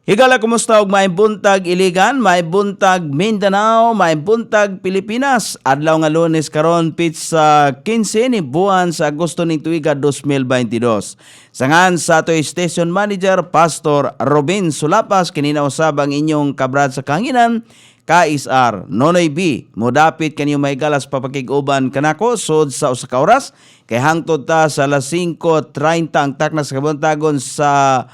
Higala, kumusta og maayong buntag Iligan, maayong buntag Mindanao, maayong buntag Pilipinas. Adlaw nga Lunes karon pizza 15 ni buwan sa Agosto ning tuiga 2022. Sangan sa atoy station manager Pastor Robin Sulapas, kinina usab ang inyong kabrad sa kanginan KSR Nonoy B. Modapit kanyo may galas papakig-uban kanako sud sa usa ka oras kay hangtod ta sa alas 5:30 ang taknas kabuntagon sa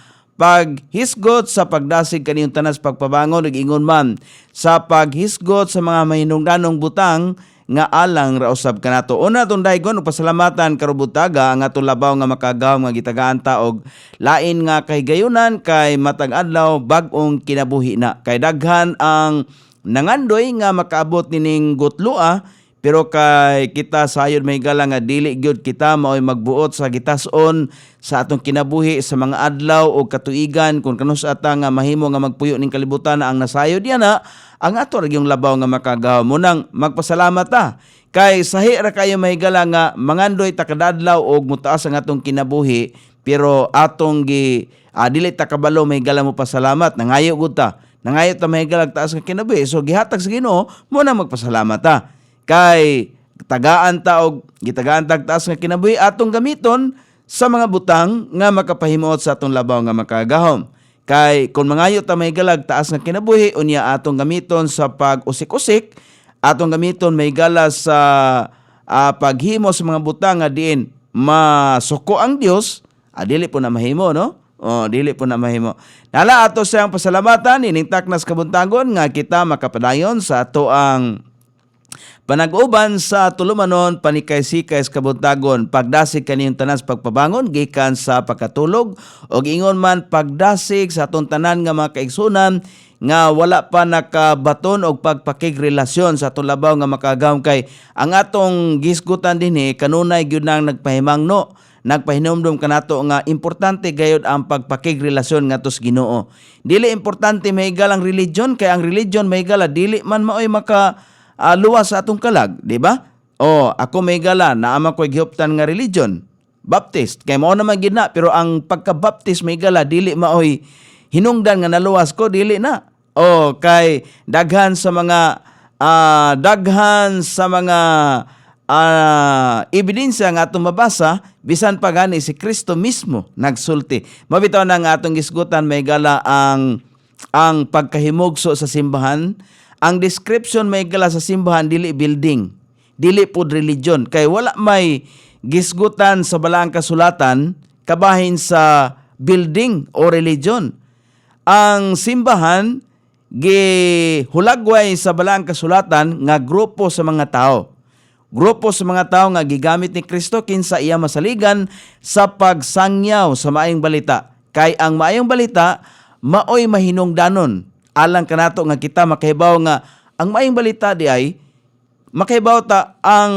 paghisgot sa pagdasig kaniyong tanas pagpabangon ug ingon man sa paghisgot sa mga mahinungdanong butang nga alang ra usab kanato. Una tong daygon ug pasalamatan karubutaga ang atong labaw nga makagaw nga gitagaan ta og lain nga kahigayunan kay matag adlaw bag-ong kinabuhi na. Kay daghan ang nangandoy nga makaabot nining gutlua pero kay kita sayod may gala nga dili gyud kita maoy magbuot sa gitason sa atong kinabuhi sa mga adlaw o katuigan kung kanus ata nga mahimo nga magpuyo ning kalibutan na ang nasayod yana ang ato ra gyung labaw nga makagaw munang magpasalamat ta kay sahi ra kayo mahigala nga mangandoy ta kadadlaw og mutaas ang atong kinabuhi pero atong dili ta kabalo mahigala mo pasalamat nangayo gud ta nangayo ta mahigala taas nga kinabuhi so gihatag sa Ginoo mo na magpasalamat ta kay tagaan ta og gitagaan tag taas nga kinabuhi atong gamiton sa mga butang nga makapahimuot sa atong labaw nga makagahom. Kay kung mangayo ta may galag taas nga kinabuhi unya atong gamiton sa pag-usik-usik, atong gamiton may gala sa paghimo sa mga butang nga diin masuko ang Dios, dili po na mahimo no? Dili po na mahimo. Nala ato siyang pasalamatan ining taknas kabuntagon nga kita makapadayon sa ato ang panag-uban sa tulumanon panikay-sikay sa kabuntagon pagdasig kaniyong tanas pagpabangon gikan sa pagkatulog og ingon man pagdasig sa atong tanan nga mga kaigsunan nga wala pa nakabaton og pagpakigrelasyon sa atong labaw nga makagawom kay ang atong gisgutan dinhi kanunay gyud nang nagpahimangno nagpahinomdom kanato nga importante gayud ang pagpakigrelasyon ngadto sa Ginoo. Dili importante mahigal ang religion kay ang religion mahigala dili man maoy luwas sa atong kalag, di ba? Ako may gala na ama ko gihuptan nga religion, Baptist. Kay mao naman gid na pero ang pagka-Baptist may gala dili maoy hinungdan nga naluwas ko dili na. Kay daghan sa mga ebidensya nga atong mabasa bisan pa gani si Kristo mismo nagsulti. Mabitaw na nga atong gisgutan may gala ang pagkahimugso sa simbahan. Ang description may gala sa simbahan dili building, dili pod religion kay wala may gisgutan sa balaang kasulatan kabahin sa building o religion. Ang simbahan gihulagway sa balaang kasulatan nga grupo sa mga tao. Grupo sa mga tao nga gigamit ni Kristo kinsa iya masaligan sa pagsangyaw sa maayong balita. Kay ang maayong balita maoy mahinungdanon alang kanato nga kita makahibaw nga ang maayong balita di ay makahibaw ta ang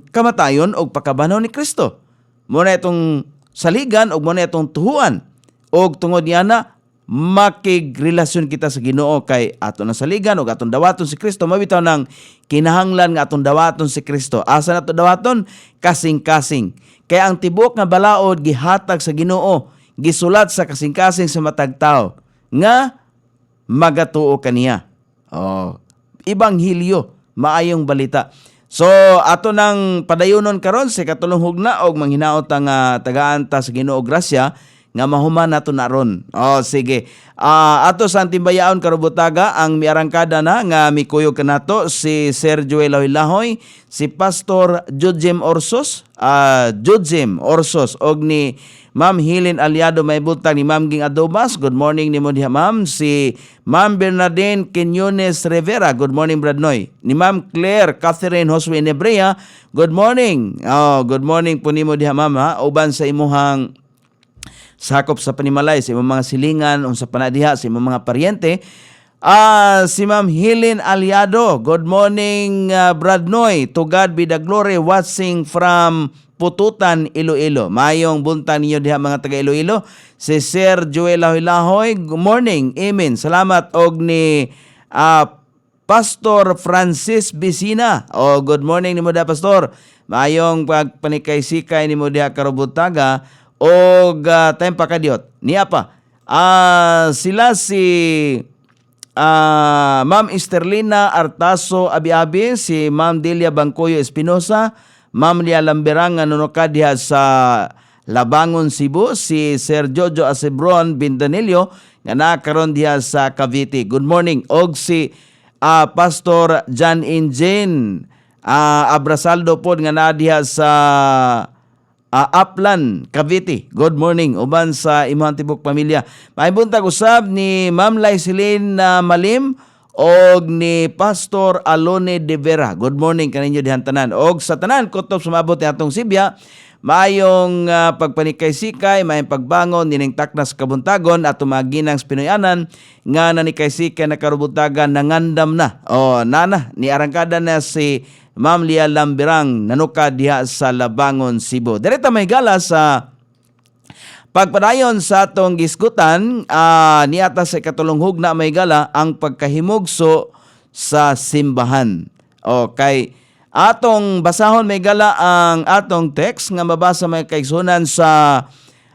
kamatayon og pagkabanhaw ni Kristo. Muna itong saligan og muna itong tuhuan og tungod yana makigrelasyon kita sa Ginoo kay ato na saligan og atong dawaton si Kristo. Mabitaw nang kinahanglan nga atong dawaton si Kristo. Asa nato dawaton? Kasing-kasing. Kay ang tibok nga balaod gihatag sa Ginoo, gisulat sa kasing-kasing sa matag tawo nga magatuo kaniya. Ibanghilyo, maayong balita. So, ato nang padayunon karon sa katulong hugna og manghinaot ang tagaan ta sa Ginoo grasya nga mahuman nato naron. Sige. Ato sa timbayaon karubutaga ang miarangkada na nga mikuyog kanato si Sir Joel Lahoy, si Pastor Judjem Orsos, og ni Ma'am Helen Aliado may buntag ni Ma'am Ging Adobas. Good morning ni mo diha Ma'am. Si Ma'am Bernardine Quinones Rivera. Good morning Brad Noy. Ni Ma'am Claire Catherine Josue Nebrea. Good morning. Good morning po nimo diha Ma'am ha. Uban sa imuhang sakop sa panimalay sa imong mga silingan unsa pa na diha sa imong mga paryente. Si Ma'am Helen Aliado. Good morning Brad Noy. To God be the glory watching from Pututan, Iloilo. Mayong buntag ninyo diha mga taga Iloilo. Si Sir Joel Lahoy, good morning. Amen. Salamat og ni Pastor Francis Bisina. Good morning nimo diha Pastor. Mayong pagpanikay-sikay nimo diha karubutaga og time pa kadiot. Niya pa Sila si Ma'am Esterlina Artaso Abiabi, si Ma'am Delia Bangkoyo Espinosa, Ma'am Lia Lamberang nga nunuka diha sa Labangon, Cebu, si Sir Jojo Acebron Bindanillo nga nakaroon diha sa Cavite. Good morning. Og si Pastor John Injen Abrasaldo po nga na diha sa Aplan, Cavite. Good morning. Uban sa imong tibok pamilya. Maibuntag usab ni Ma'am Lyceline Malim og ni Pastor Alone de Vera. Good morning kaninyo dihan tanan. Og sa tanan kutob sumabot ni atong Sibya, mayong pagpanikay-sikay, mayong pagbangon dining taknas kabuntagon at tumaginang Pinoyanan nga nanikay-sikay na karubutagan nangandam na. Nana ni arangkada na si Ma'am Lia Lambirang nanuka diha sa Labangon, Cebu. Direta may gala sa pagpadayon sa atong gisgutan, niata sa ikatulong hugna may gala ang pagkahimugso sa simbahan. Okay. Atong basahon may gala ang atong text nga mabasa may kaigsunan sa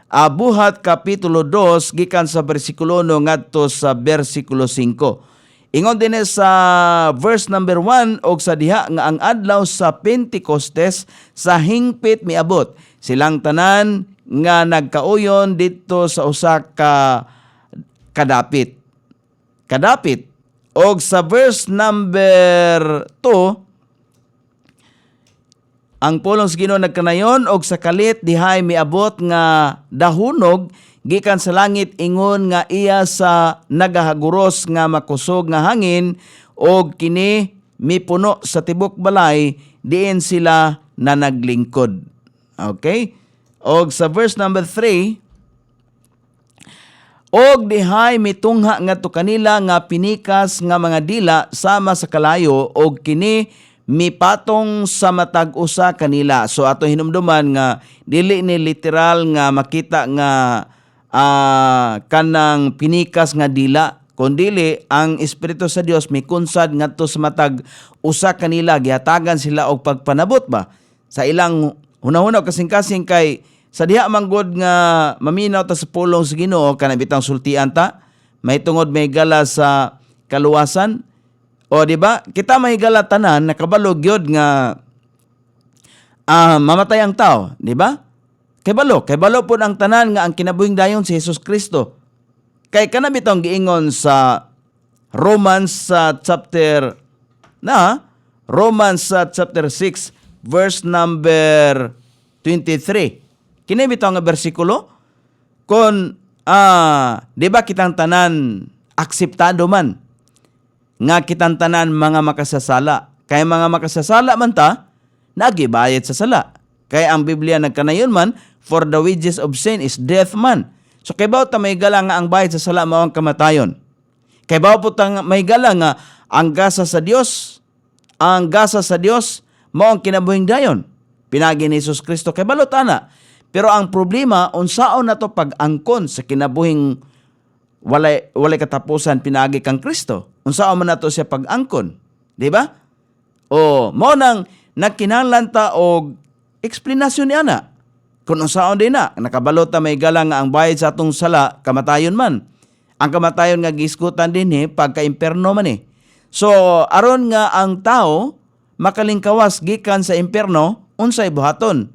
Buhat Kapitulo 2 gikan sa bersikulo 1 ngadto sa bersikulo 5. Ingon din sa verse number 1 og sa diha nga ang adlaw sa Pentecostes sa hingpit miabot silang tanan nga nagkauyon dito sa usa ka kadapit. Og sa verse number 2 ang pulong sa Ginoo nagkanayon og sa kalit dihay miabot nga dahunog gikan sa langit ingon nga iya sa nagahaguros nga makusog nga hangin og kini mipuno sa tibok balay diin sila na naglingkod. Okay? Og sa verse number 3, og dihay mitungha ngadto kanila nga pinikas nga mga dila sama sa kalayo og kini mipatong sa matag usa kanila. So ato hinumduman nga dili ni literal nga makita nga kanang pinikas nga dila, kundili ang Espiritu sa Dios mikunsad ngadto sa matag usa kanila, gihatagan sila og pagpanabot ba sa ilang hunahunaw kasing-kasing kay sa diha manggod nga maminaw ta sa pulong sa Ginoo kana bitang sultian ta may tungod may gala sa kaluwasan. O di ba? Kita may gala tanan nakabalo gyud nga mamatay ang tao, di ba? Kay balo po ang tanan nga ang kinabuhing dayon si Jesus Kristo. Kay kana bitong giingon sa Romans chapter 6 verse number 23. Kini bitong nga bersikulo kon di ba kitang tanan akseptado man nga kitang tanan mga makasasala. Kay mga makasasala man ta nagibayad sa sala. Kay ang Biblia nagkanayon man, for the wages of sin is death man. So kay baw ta may gala nga ang bayad sa sala mao ang kamatayon. Kay baw po ta may gala nga ang gasa sa Dios mao ang kinabuhing dayon. Pinagi ni Jesus Kristo kay balot ana. Pero ang problema unsaon nato pag-angkon sa kinabuhing walay katapusan pinagi kang Kristo. Unsaon man nato siya pag-angkon, di ba? Mao nang nagkinahanglan ta og eksplanasyon ni ana. Kung unsaon din na, nakabalot ta may gala nga ang bayad sa atong sala, kamatayon man. Ang kamatayon nga giskutan din pagka-imperno man . So, aron nga ang tao makalingkawas gikan sa imperno, unsay buhaton.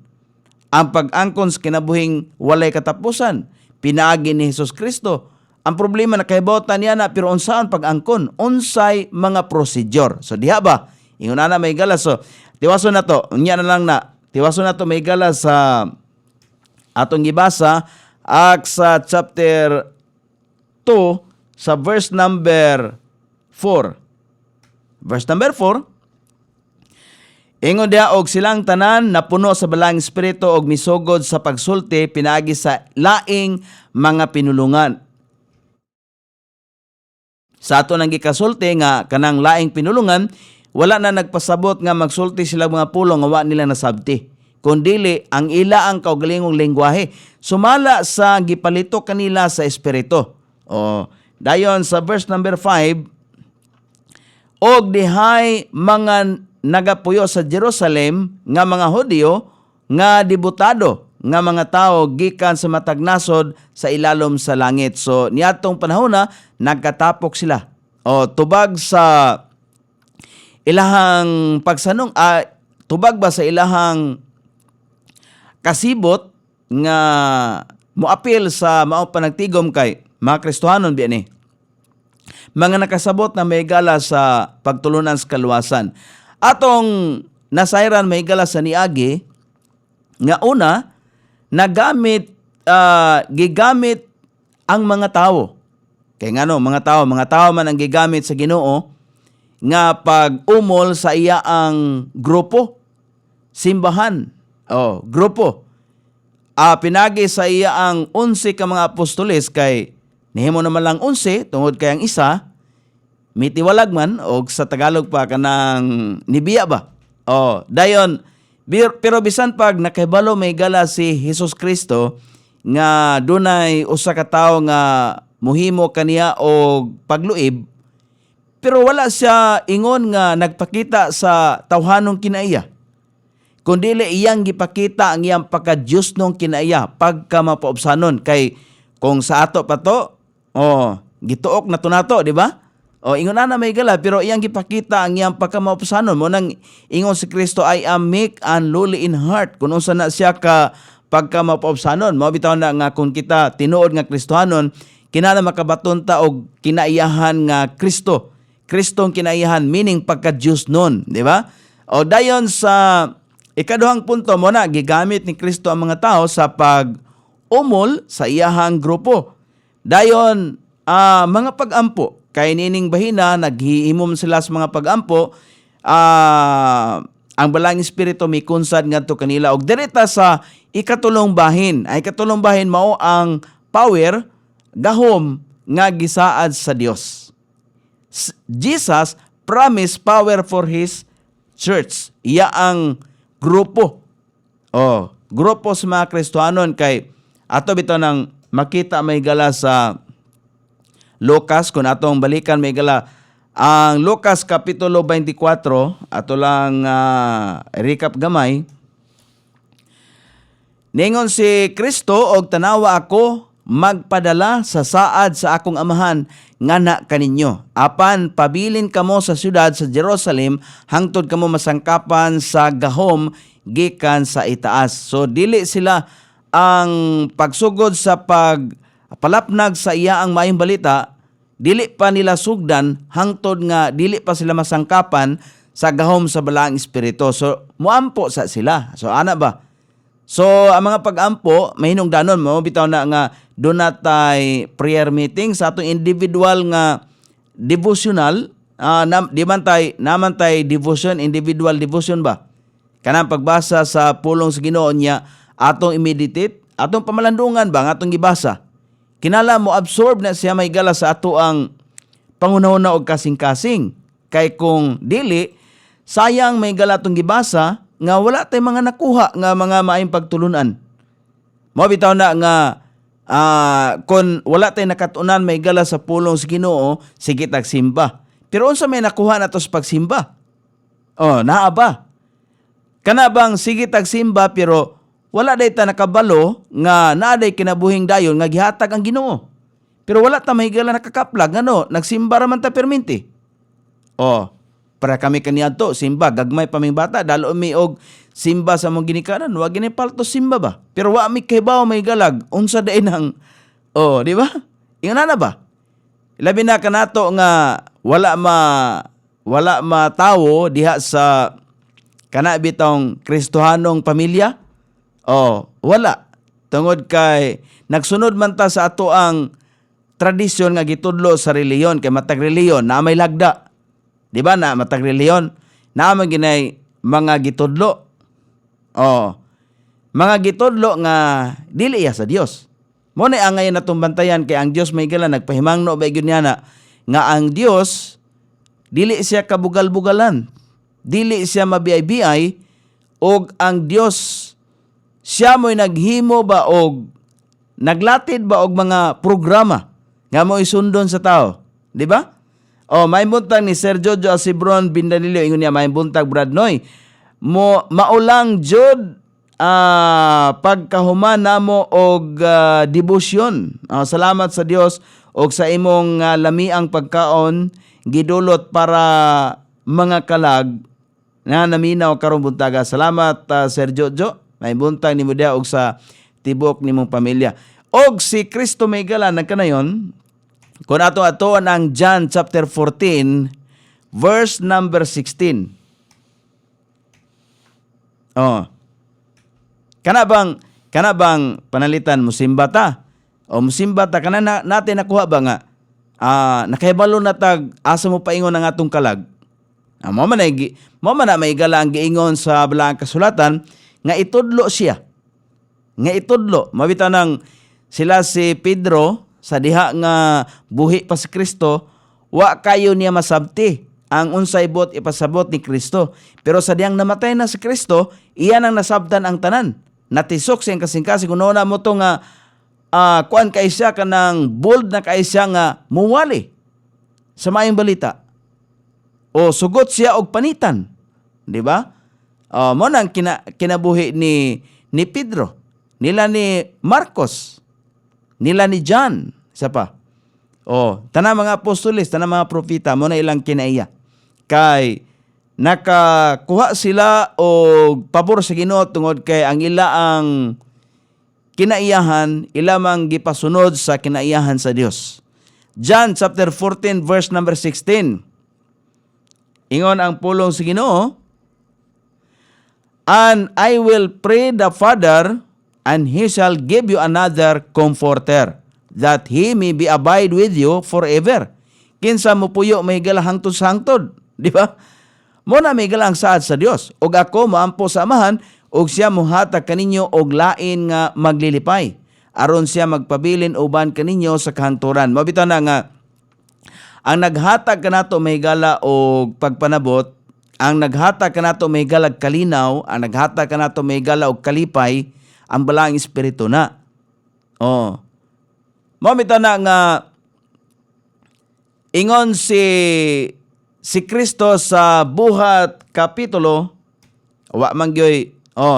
Ang pag-angkon sa kinabuhing walay katapusan, pinaagi ni Jesus Kristo. Ang problema nakahibaotan niya na, pero unsaon pag-angkon? Unsay mga procedure. So, diha ba? Ingon na may gala. So, tiwaso na to. Unya na lang na. Tiwaso na to may gala sa atong gibasa sa chapter 2 sa verse number 4. Verse number 4. Ingon dia og silang tanan napuno sa balang espiritu og misugod sa pagsulti pinaagi sa laing mga pinulungan. Sa ato nang gikasulti nga kanang laing pinulungan, wala na nagpasabot nga magsulti sila mga pulong nga wa nila nasabti. Kundili ang ila ang kaugalingong lengguwahe sumala sa gipalito kanila sa espiritu. Dayon sa verse number 5, og dihay mga nagapuyo sa Jerusalem nga mga Hudyo nga dibutado nga mga tao gikan sa matag nasod sa ilalom sa langit. So niadtong panahon na nagkatapok sila. O tubag sa ilahang pagsanong, tubag ba sa ilahang kasibot nga moapil sa mao panagtigom kay mga Kristohanon biya ni. Mga nakasabot na may gala sa pagtulunan sa kaluwasan. Atong nasayran may gala sa niagi nga una gigamit ang mga tao. Kay ngano mga tao man ang gigamit sa Ginoo nga pag-umol sa iya ang grupo, simbahan. Grupo. Pinagi sa iya ang 11 ka mga apostoles kay nihimo naman lang 11 tungod kay ang isa mitiwalag man og sa Tagalog pa kanang nibiya ba. Dayon pero bisan pag nakahibalo may gala si Hesus Kristo nga dunay usa ka tawo nga muhimo kaniya og pagluib, pero wala siya ingon nga nagpakita sa tawhanong kinaiya. Kundi iyang gipakita ang iyang pagka-Diyos nung kinaiya pagka mapaubsanon. Kay kung sa ato pa to, gituok na to nato, di ba? Ingon na may gala, pero iyang gipakita ang iyang pagka-maubsanon. Mo nang ingon si Kristo, I am meek and lowly in heart. Kung unsa na siya ka pagka-mapaubsanon. Mao bitaw na nga kung kita tinuod nga Kristohanon, kinala makabaton ta og kinaiyahan nga Kristo. Kristong kinaiyahan, meaning pagka-Diyos nun, di ba? Dayon sa ikaduhang punto mo na, gigamit ni Kristo ang mga tao sa pag-umol sa iyahang grupo. Dayon, mga pag-ampo. Kay nining bahina, naghihimom sila sa mga pag-ampo. Ang balang espiritu may kunsad ngadto kanila. Og direta sa ikatulong bahin. Ay ikatulong bahin mao ang power, gahom, nga gisaad sa Dios. Jesus promised power for His church. Iya ang grupo. Grupo sa mga Kristohanon kay ato bitaw nang makita may gala sa Lucas, kung atong balikan may gala ang Lucas Kapitulo 24, ato lang recap gamay. Ningon si Kristo, og tanawa ako magpadala sa saad sa akong amahan ngana kaninyo. Apan pabilin kamo sa syudad sa Jerusalem hangtod kamo masangkapan sa gahom gikan sa itaas. So dili sila ang pagsugod sa pagpalapnag sa iya ang maayong balita, dili pa nila sugdan hangtod nga dili pa sila masangkapan sa gahom sa balaang espiritu. So muampo sa sila. So ana ba? So ang mga pag-ampo mahinungdanon mo bitaw na nga do natay prayer meeting sa atong individual nga devotional. Naman tay devotion, individual devotion ba? Kanang pagbasa sa pulong sa Ginoo niya, atong i-meditate, atong pamalandungan ba, atong gibasa. Kinala mo absorb na siya may gala sa ato ang pangunahuna og kasing-kasing. Kay kung dili, sayang may gala atong gibasa, nga wala tay mga nakuha nga mga maayong pagtulunan. Mo bitaw na nga, kung wala tay nakatunan may gala sa pulong sa Ginoo, sige tagsimba. Pero unsa may nakuha na to sa pagsimba? Naa ba? Kana bang sige tagsimba pero wala day ta nakabalo nga naaday kinabuhing dayon nga gihatag ang Ginoo. Pero wala ta mahigala nakakaplag nagsimba ra man ta perminti. Para kami kaniadto simba gagmay pa ming bata dalo mi og simba sa mong ginikanan wa gini palto simba ba. Pero wa mi kaybaw may galag unsa day nang di ba? Ingon na ba? Labi na kanato nga wala ma tawo diha sa kana bitong Kristohanong pamilya? Wala. Tungod kay nagsunod man ta sa ato ang tradisyon nga gitudlo sa reliyon kay matag reliyon na may lagda. Di ba na matag reliyon na may ginay mga gitudlo. Mga gitudlo nga dili sa Dios. Mo na ang ngayon natong bantayan kay ang Dios may gala nagpahimangno ba gyud niya na nga ang Dios dili siya kabugal-bugalan. Dili siya mabiyay-biyay og ang Dios siya mo'y naghimo ba og naglatid ba og mga programa nga mo'y sundon sa tao, di ba? May buntag ni Sir Jojo Asibron Bindanilio ingon niya may buntag Brad Noy. Maulang jud pagkahuman namo og debosyon. Salamat sa Dios og sa imong lamiang pagkaon gidulot para mga kalag na naminaw karong buntaga. Salamat Sir Jojo. May buntag nimo dia og sa tibok nimong pamilya. Og si Kristo may gala nagkanayon kung ato ang John chapter 14 verse number 16. Kana bang panalitan musimba ta? O musimba ta kana natin nakuha ba nga nakahibalo na tag asa mo paingon ang atong kalag. Mo man na may gala ang giingon sa balaang kasulatan nga itudlo siya. Nga itudlo mabitaw nang sila si Pedro sa diha nga buhi pa si Kristo, wa kayo niya masabti ang unsay bot ipasabot ni Kristo. Pero sa diyang namatay na si Kristo, iyan ang nasabtan ang tanan. Natisok siyang kasing-kasing unona mo to nga kuan kay siya kanang bold na kay siya nga muwali sa maayong balita. O sugot siya og panitan, di ba? Mo nang kinabuhi ni Pedro, nila ni Marcos, nila ni John, isa pa. Tanang mga apostoles, tanang mga propita, mo na ilang kinaiya. Kay nakakuha sila og pabor sa Ginoo tungod kay ang ilaang kinaiyahan, ilamang gipasunod sa kinaiyahan sa Dios. John chapter 14 verse number 16. Ingon ang pulong sa Ginoo, "And I will pray the Father, and He shall give you another comforter, that He may be abide with you forever." Kinsa mo puyo may gala hangtod sa hangtod, di ba? Mo na may galang saad sa Dios. Og ako maampo sa Amahan, og siya mohatag kaninyo og lain nga maglilipay, aron siya magpabilin uban kaninyo sa kahangturan. Mabitaw na nga ang naghatag kanato may gala og pagpanabot, ang naghatag kanato may galag kalinaw, ang naghatag kanato may gala og kalipay, ang balaang espiritu na. Mabitaw na nga ingon si Kristo sa Buhat kapitulo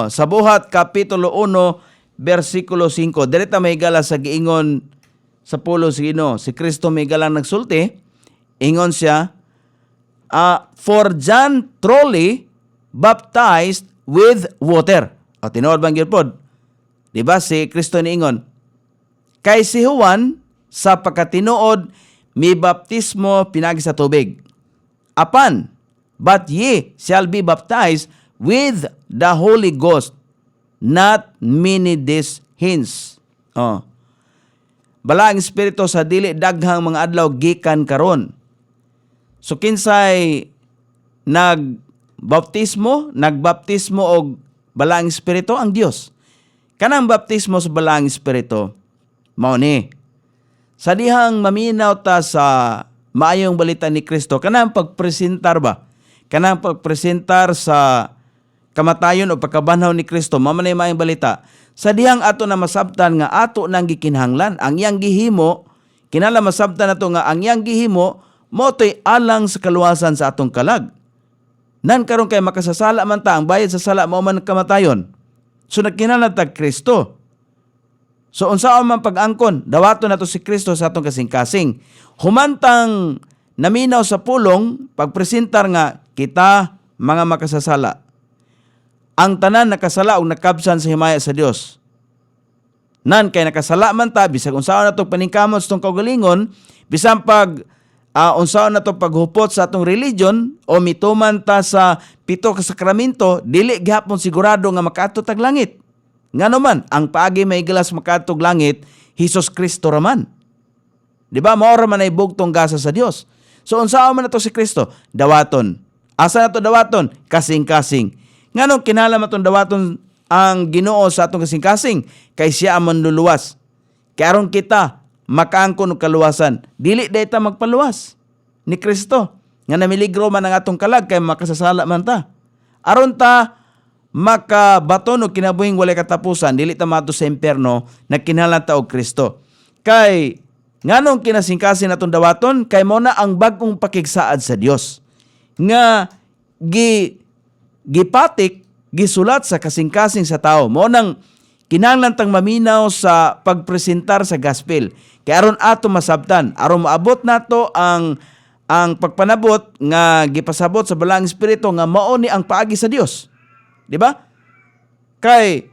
sa Buhat kapitulo 1 versikulo 5. Direta may gala sa giingon sa pulo si Ginoo. Si Kristo may gala nagsulti. Ingon siya, "For John truly baptized with water." Tinuod bang gyud pod? Di ba si Kristo ni ingon, kay si Juan sa pagkatinuod mi baptismo pinagi sa tubig. Apan, but ye shall be baptized with the Holy Ghost not many days hence. Balaang espiritu sa dili daghang mga adlaw gikan karon. So kinsay nagbaptismo og balaang espiritu? Ang Dios. Kanang baptismo sa balaang espiritu mao ni sa dihang maminaw ta sa maayong balita ni Kristo, kanang pagpresentar ba? Kanang pagpresentar sa kamatayon o pagkabanhaw ni Kristo, mamanay maayong balita. Sa dihang ato na masabtan nga ato nang gikinahanglan, ang iyang gihimo, kinala masabtan nato nga ang iyang gihimo, motoy alang sa kaluwasan sa atong kalag. Nan karon kay makasasala man ta, ang bayad sa sala mao man kamatayon. So nagkinahanglan ta Kristo. So unsaon man pag-angkon, dawaton nato si Kristo sa atong kasing-kasing. Humantang naminaw sa pulong, pagpresentar nga kita mga makasasala. Ang tanan nakasala o nakabsan sa himaya sa Dios. Nan kay nakasala man ta, bisag unsaon nato paningkamot sa atong kaugalingon, bisan pag unsaon nato paghupot sa atong religion o mituman ta sa 7 ka sakramento, dili gihapon sigurado nga makaadto tag langit. Ngano man ang paagi may gilas makaadto og langit, Hesus Kristo raman. Di ba? Mao ra man ay bugtong gasa sa Dios. So unsaon man nato si Kristo? Dawaton. Asa nato dawaton? Kasing-kasing. Nganong kinahanglan matong dawaton ang Ginoo sa atong kasing-kasing? Kay siya ang manluluwas. Kay aron kita makaangkon og kaluwasan, dili dayta magpaluwas ni Kristo nga namiligro man ang atong kalag kay makasasala man ta. Aron ta makabaton og kinabuhing walay katapusan, dili ta maadto sa impierno, nagkinahanglan ta og Kristo. Kay nganong kinasingkasin natong dawaton? Kay mo na ang bag-ong pakigsaad sa Dios nga gipatik gisulat sa kasing-kasing sa tao. Mo nang kinahanglan tang maminaw sa pagpresentar sa gospel. Kaya aron ato masabtan, aron maabot nato ang pagpanabot nga gipasabot sa Balaang Espiritu nga mao ni ang paagi sa Dios. Di ba? Kay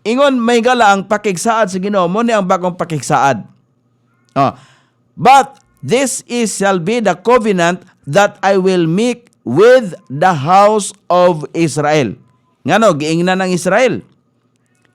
ingon may gala ang pakigsaad sa Ginoo, mo ni ang bagong pakigsaad. But this shall be the covenant that I will make with the house of Israel. Ngano giingnan ng Israel?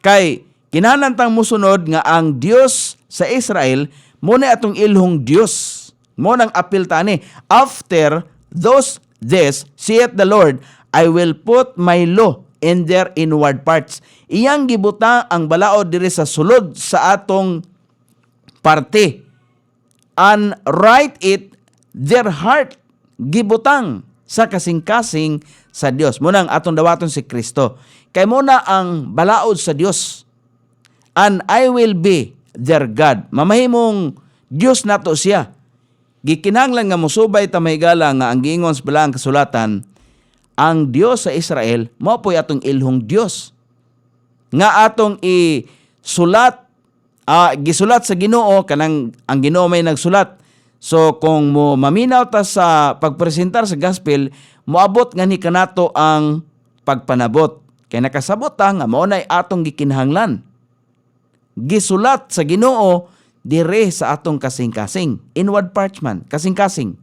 Kay kinahanglan tang musunod nga ang Dios sa Israel mo na atong ilhong Dios. Mo nang apil tani. After those days, saith the Lord, I will put my law in their inward parts. Iyang gibuta ang balaod diri sa sulod sa atong parte. And write it their heart. Gibutang sa kasing-kasing sa Dios. Muna ang atong dawaton si Kristo. Kay muna ang balaod sa Dios. And I will be their God. Mamahimong Dios nato siya. Gikinahanglan nga musubay ta mahigala nga ang giingon sa Balaang Kasulatan, ang Dios sa Israel mao po'y atong ilhong Dios. Nga atong isulat, gisulat sa Ginoo, kanang ang Ginoo may nagsulat. So kung mo maminaw ta sa pagpresentar sa gospel, moabot nga ni kanato ang pagpanabot. Kay nakasabot ta nga mao nay atong gikinahanglan. Gisulat sa Ginoo dire sa atong kasing-kasing, inward parchment, kasing-kasing.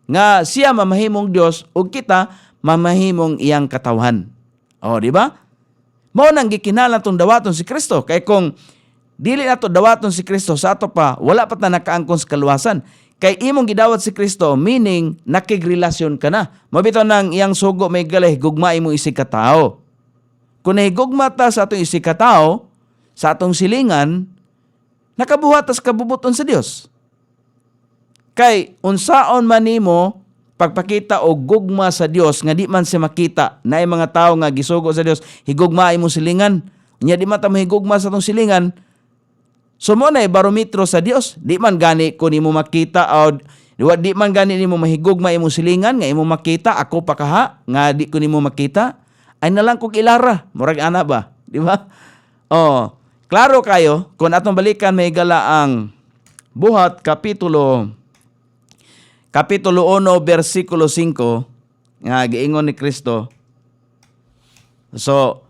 Nga siya mamahimong Dios ug kita mamahimong iyang katawhan. Di ba? Mao nang gikinahanglan tong dawaton si Kristo. Kay kung dili nato dawaton si Kristo sa ato pa, wala pa ta nakaangkon sa kaluwasan. Kay imong gidawat si Kristo, meaning nakigrelasyon ka na. Mabitaw nang iyang sugo may galay, gugma imong isig ka tao. Kung nahigugma ta sa atong isig ka tao, sa atong silingan, nakabuhat tas kabubuton sa Dios. Kay unsaon man nimo pagpakita og gugma sa Dios nga di man siya makita, naay mga tawo nga gisugo sa Dios, higugma imong silingan. Nya di man ta mahigugma sa atong silingan. So mo na barometro sa Dios, di man gani ko nimo makita o di man gani nimo mahigugma imong silingan nga imong makita ako pa kaha nga di ko nimo makita. Ay nalang kog ilara, murag ana ba, di ba? Klaro kayo, kung atong balikan may gala ang Buhat, Kapitulo 1, versikulo 5, nga giingon ni Kristo. So,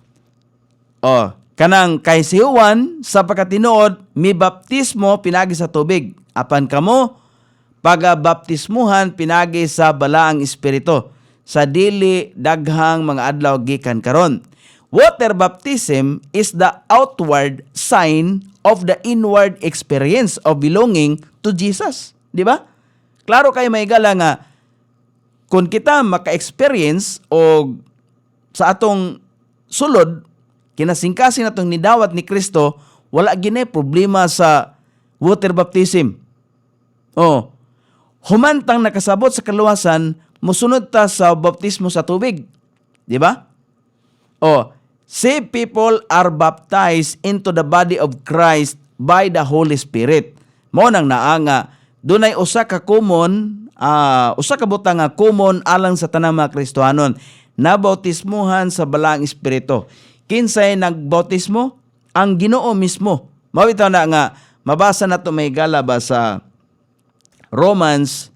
kanang kay si Juan, sa pagkatinuod, mi baptismo pinagi sa tubig. Apan kamo, pagabaptismuhan pinagi sa Balaang Espiritu. Sa dili daghang mga adlaw gikan karon. Water baptism is the outward sign of the inward experience of belonging to Jesus. Di ba? Klaro kayo may gala nga, kung kita maka-experience o sa atong sulod, kinasingkasin atong nidawat ni Kristo, wala gini problema sa water baptism. Humantang nakasabot sa kaluwasan, musunod ta sa baptismo sa tubig. Di ba? Saved people are baptized into the body of Christ by the Holy Spirit. Mao nang naanga, dunay usa ka butang nga common alang sa tanang mga Kristohanon, nabautismuhan sa Balaang Espiritu. Kinsay nagbautismo? Ang Ginoo mismo. Mao ito na nga, mabasa na ito may gala ba sa Romans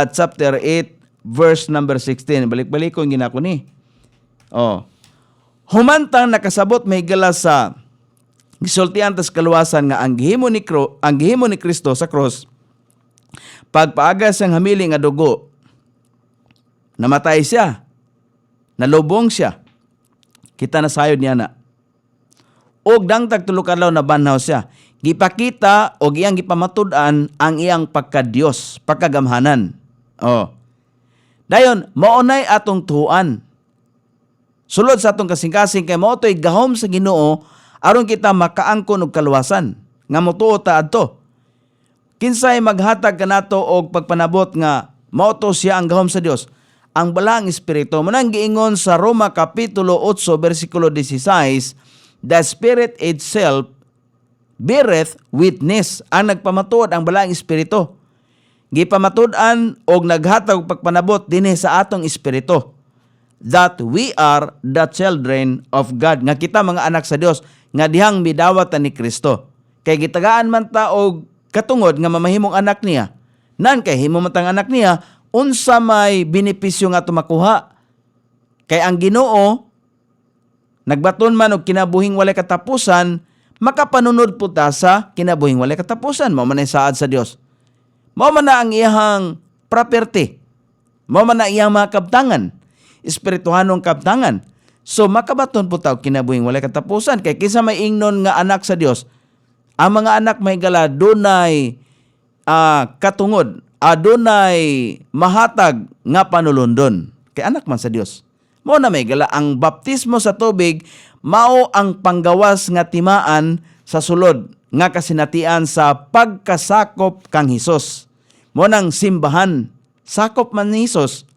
chapter 8 verse number 16. Balik-balik ko yung ginako ni. Humantang nakasabot may gala sa gisultian tas kaluwasan nga ang gihimo ni Kristo sa cross, pagpaagas sang hamili nga dugo, namatay siya, nalubong siya, kita na sayod niya na. Og dangtag tulo ka adlaw na banhaw siya. Gipakita og iyang gipamatud-an ang iyang pagka-Dios, pagkagamhanan. Dayon, maunay atong tuhuan. Sulod sa atong kasing-kasing kay mao toy gahom sa Ginoo aron kita makaangkon og kaluwasan nga motuo ta adto. Kinsay maghatag kanato og pagpanabot nga mao to siya ang gahom sa Dios, ang Balaang Espiritu. Manang giingon sa Roma Kapitulo 8 versikulo 16, the Spirit itself beareth witness. Ang nagpamatuod ang Balaang Espiritu. Gipamatud-an og naghatag og pagpanabot dinhi sa atong espiritu. that we are the children of God. Nga kita mga anak sa Dios, nga dihang midawat ni Kristo. Kay gitagaan man ta og katungod nga mamahimong anak niya. Nan kay himo man tang anak niya, unsa may benepisyo nga tumakuha. Kay ang Ginoo nagbaton man og kinabuhing walay katapusan, makapanunod po ta sa kinabuhing walay katapusan. Mao man ay saad sa Dios. Mao man na ang iyang property. Mao man na iyang mga kabtangan, espirituhanong kabtangan. So makabaton po ta og kinabuhing walay katapusan. Kay kinsa may ingnon nga anak sa Dios, ang mga anak may gala dunay katungod, dunay mahatag nga panulundon. Kay anak man sa Dios. Mao na may gala ang baptismo sa tubig, mao ang panggawas nga timaan sa sulod nga kasinatian sa pagkasakop kang Hesus. Mo nang simbahan, sakop man ni Hesus.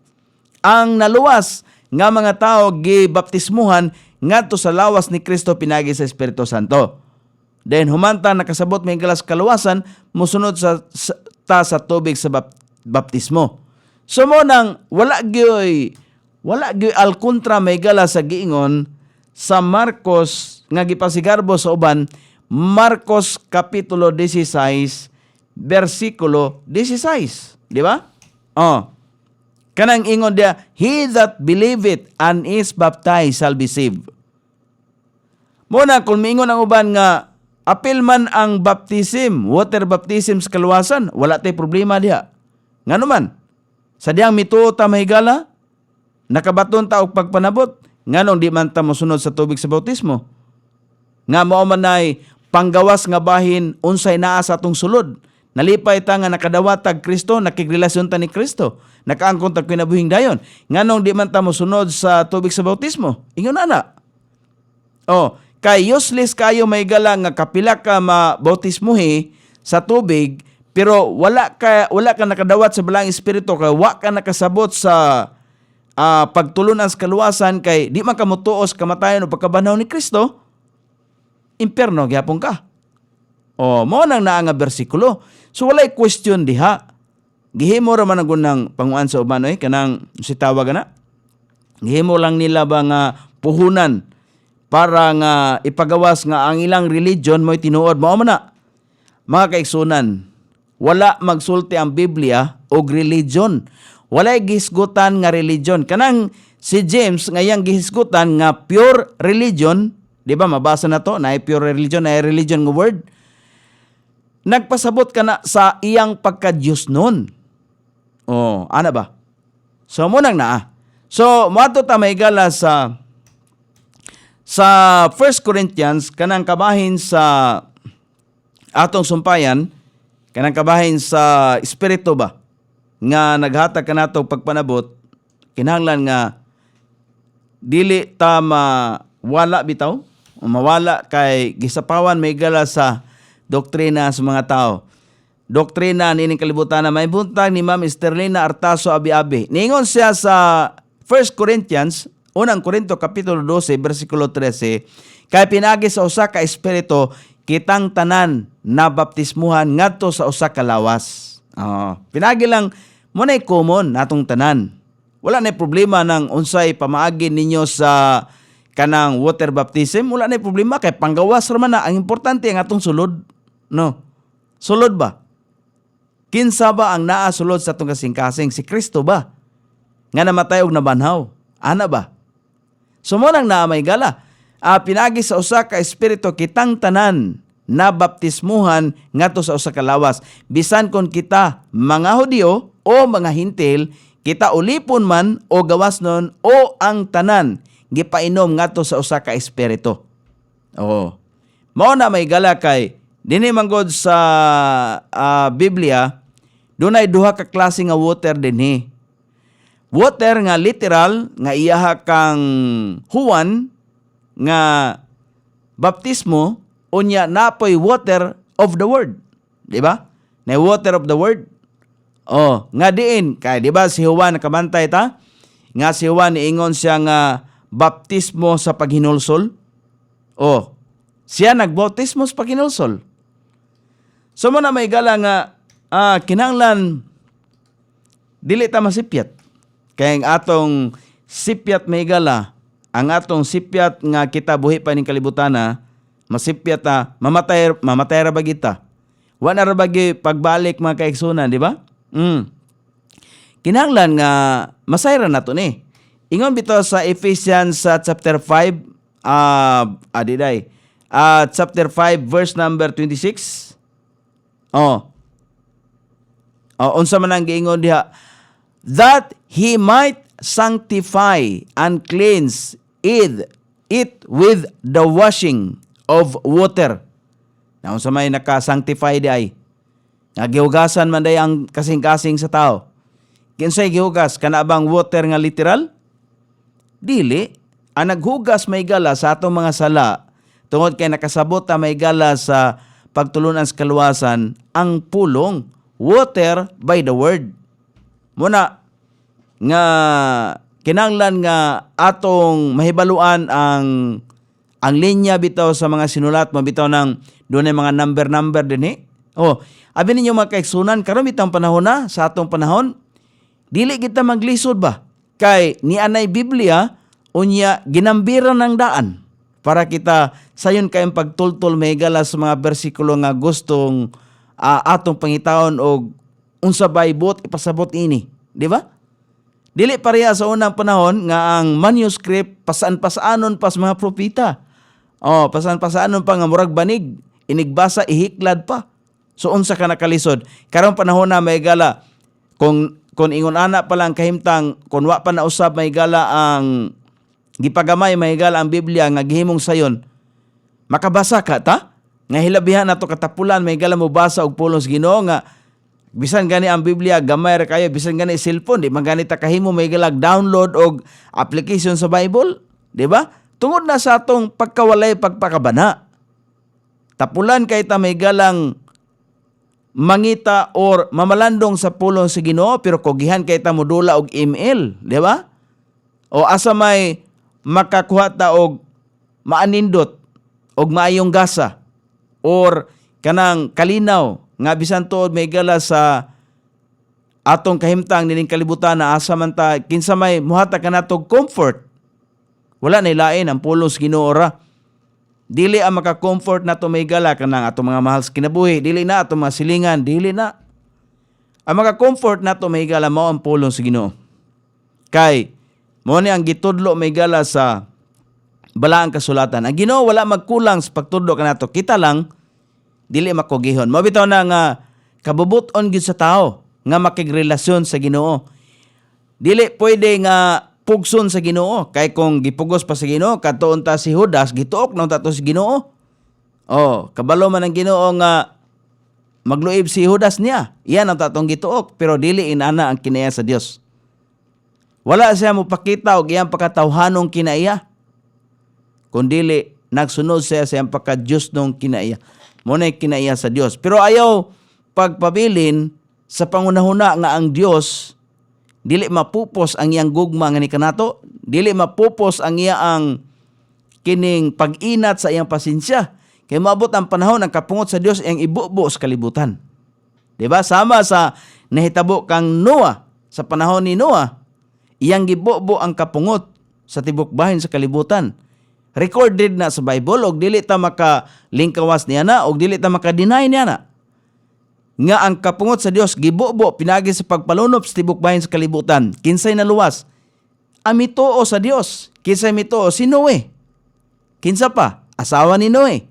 Ang naluwas nga mga tao gibaptismuhan ngadto sa lawas ni Kristo pinagi sa Espiritu Santo. Then humanta nakasabot may galas kaluwasan, musunod sa tubig sa baptismo. So mo nang wala gyoy al kontra may gala sa giingon sa Marcos nga gipasigarbo sa uban, Marcos kapitulo 16 versikulo 16, di ba? Kanang ingon dia, he that believeth and is baptized shall be saved. Muna kung miingon ang uban nga apil man ang baptism, water baptism sa kaluwasan, wala tay problema diha. Ngano man? Sa diyang mituo ta mahigala, nakabaton ta og pagpanabot, nganong di man ta mosunod sa tubig sa bautismo. Nga mao man nay panggawas nga bahin unsay naa sa atong sulod. Nalipay ta nga nakadawatag Kristo, nakigrelasyon ta ni Kristo, nakaangkon ta kinabuhing dayon. Nganong di man ta mosunod sa tubig sa bautismo? Ingon ana. Kay useless kayo may gala nga kapila ka mabautismuhi sa tubig, pero wala ka nakadawat sa balang espiritu, kay wa ka nakasabot sa pagtulunan sa kaluwasan, kay di man ka motuos kamatayon o pagkabanaw ni Kristo, impierno gyapon ka. Mao nang naa nga bersikulo. So walay question diha. Gihimo ra man ang gunang panguan sa uban kanang si tawag na. Gihimo lang nila ba nga puhunan para nga ipagawas nga ang ilang religion mo'y tinuod. Mao man na. Mga kaigsunan, wala magsulti ang Biblia og religion. Walay gihisgutan nga religion. Kanang si James ngayang gihisgutan nga pure religion, di ba mabasa na to, na pure religion, na religion nga word. Nagpasabot ka na sa iyang pagka-Diyos nun. Ana ba? So munang naa. So moadto ta mahigala sa 1 Corinthians kanang kabahin sa atong sumpayan, kanang kabahin sa espiritu ba nga naghatag kanato pagpanabot, kinahanglan nga dili ta mawala bitaw, mawala kay gisapawan may gala sa doktrina sa mga tao. Doktrina nining kalibutan na may buntag ni Ma'am Esterlina Artaso Abi-Abi. Ningon siya sa 1 Corinthians, unang Korinto kapitulo 12 bersikulo 13, kay pinagi sa usa ka espiritu kitang tanan na baptismuhan ngadto sa usa ka lawas. Pinagi lang mo na common natong tanan. Wala na problema nang unsay pamaagi ninyo sa kanang water baptism, wala na problema kay panggawas ra man na. Ang importante ang atong sulod. No. Sulod ba? Kinsa ba ang naa sulod sa atong kasing-kasing? Si Kristo ba? Nga namatay og nabanhaw. Ana ba? So mo nang naa may gala. Pinagi sa usa ka espiritu kitang tanan na baptismuhan ngadto sa usa ka lawas. Bisan kon kita mga Hudyo o mga Hintil, kita ulipon man o gawasnon o ang tanan gipainom ngadto sa usa ka espiritu. Mao na may gala kay dinhi manggod sa Biblia dunay duha ka klase nga water dinhi. Water nga literal nga iyaha kang huwan nga baptismo, unya napoy water of the word. Di ba? Na water of the word. Nga diin kay di ba si Juan nakabantay ta? Nga si Juan niingon siya nga baptismo sa paghinulsol. Siya nagbautismo sa paghinulsol. So mo na may gala nga kinahanglan dili ta masipyat. Kaya ang atong sipyat may gala, ang atong sipyat nga kita buhi pa ning kalibutan na, masipyat ta, mamatay ra ba kita? Wa na ra ba pagbalik mga kaigsunan, di ba? Kinahanglan nga masayra nato ni. Ingon bitaw sa Ephesians chapter 5, chapter 5 verse number 26. Unsa man ang giingon diha? That he might sanctify and cleanse it with the washing of water. Na unsa may naka-sanctify di ay? Nagihugasan man day ang kasing-kasing sa tao. Kinsay gihugas? Kana bang water nga literal? Dili. Ang naghugas may gala sa atong mga sala, tungod kay nakasabot ta may gala sa pagtulunan sa kaluwasan, ang pulong, water by the word. Muna, nga kinahanglan nga atong mahibaluan ang linya bitaw sa mga sinulat mo bitaw ng doon ay mga number din abi ninyo mga kaigsunan, karon bitang panahon na sa atong panahon, dili kita maglisod ba? Kay ni anay Biblia, unya ginambiran ng daan para kita sayon kayong pagtultol may gala sa mga bersikulo nga gustong atong pangitaon og unsa baybot ipasabot ini, di ba? Dili pareha sa unang panahon nga ang manuscript pasaan-pasaanon pas mga propeta. Pasaan-pasaanon pa nga murag banig, inigbasa ihiklad pa. So unsa ka nakalisod? Karong panahon na may gala kung ingon ana pa lang kahimtang kung wa pa na usab may gala ang gipagamay may gala ang Biblia nga gihimong sayon. Makabasa ka ta? Nga hilabihan nato katapulan may gala mo basa og pulong sa Ginoo nga bisan gani ang Biblia gamay ra kayo, bisan gani cellphone di man gani ta kahimo may galag download og application sa Bible, di ba? Tungod na sa atong pagkawalay pagpakabana. Tapulan kay ta may galang mangita or mamalandong sa pulong sa Ginoo pero kogihan kay ta modula og email, di ba? O asa may makakuha ta og maanindot og maayong gasa or kanang kalinaw nga bisan tuod may gala sa atong kahimtang nining kalibutan na asa man ta kinsa may muhatag kanatog comfort. Wala na ilain ang pulong sa Ginoo ra. Dili ang maka-comfort nato may gala kanang atong mga mahal sa kinabuhi, dili na atong mga silingan, dili na. Ang maka-comfort nato may gala mao ang pulong sa Ginoo. Kay mo ni ang gitudlo may gala sa balaang kasulatan. Ang Ginoo wala magkulang sa pagtudlo kanato. Kita lang dili makogihon. Mabitaw na nga kabubuton gyud sa tao nga makigrelasyon sa Ginoo. Dili pwede nga pugson sa Ginoo kay kung gipugos pa sa Ginoo kadtuon ta si Judas gituok na ta to si Ginoo. Kabalo man ang Ginoo nga magluib si Judas niya. Iyan ang tatong gituok pero dili inana ang kinaya sa Dios. Wala siya mopakita og iyang pakatawhanong kinaiya. Kundili nagsunod siya sa iyang pagka-Diyos nung kinaiya. Muna kinaiya sa Dios. Pero ayaw pagpabilin sa pangunahuna nga ang Dios dili mapupos ang iyang gugma nga ni kanato, dili mapupos ang iyang kining pag-inat sa iyang pasensya. Kay maabot ang panahon ang kapungot sa Dios iyang ibubo sa kalibutan. Diba? Sama sa nahitabo kang Noah, sa panahon ni Noah, iyang gibubo ang kapungot sa tibok bahin sa kalibutan. Recorded na sa Bible og dili ta makalingkawas niya na og dili ta maka-deny niya na. Nga ang kapungot sa Dios gibubo pinagi sa pagpalunop sa tibok bahin sa kalibutan. Kinsay naluwas? Ang mituo sa Dios. Kinsay mituo? Si Noe. Kinsa pa? Asawa ni Noe.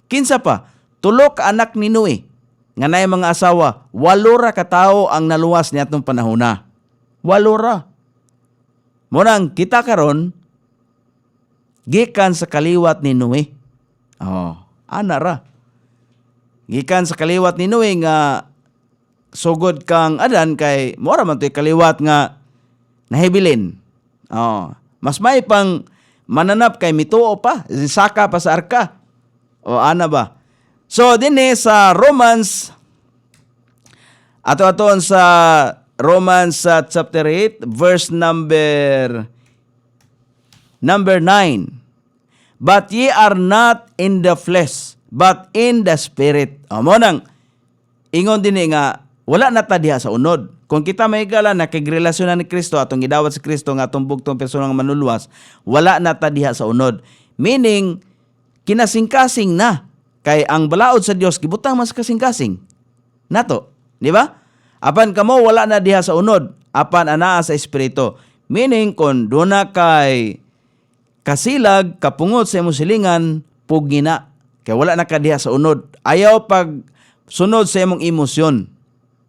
Kinsa pa? Tulo ka anak ni Noe. Nga nay mga asawa, 8 ra ka tawo ang naluwas niadtong panahon na. 8 ra. Munang kita karon gikan sa kaliwat ni Noe. Ana ra. Gikan sa kaliwat ni Noe nga sugod kang adan kay mora man to'y kaliwat nga nahibilin. Mas may pang mananap kay mituo pa, saka pa sa arka. Ana ba? So dinhi sa Romans ato-aton sa Romans chapter 8 verse number 9. But ye are not in the flesh, but in the spirit. Mo nang ingon dinhi nga wala na ta diha sa unod, kung kita mahigala nakigrelasyonan ni Kristo atong gidawat si Kristo nga atong bugtong persona nga manluluwas, wala na ta diha sa unod. Meaning kinasingkasing na kay ang balaod sa Dios gibutang mas kasingkasing. Nato, di ba? Apan kamo wala na diha sa unod, apan anaa sa espiritu. Meaning kung duna kay kasilag kapungot sa imong silingan, pugi na. Kay wala na ka diha sa unod. Ayaw pag sunod sa imong emosyon.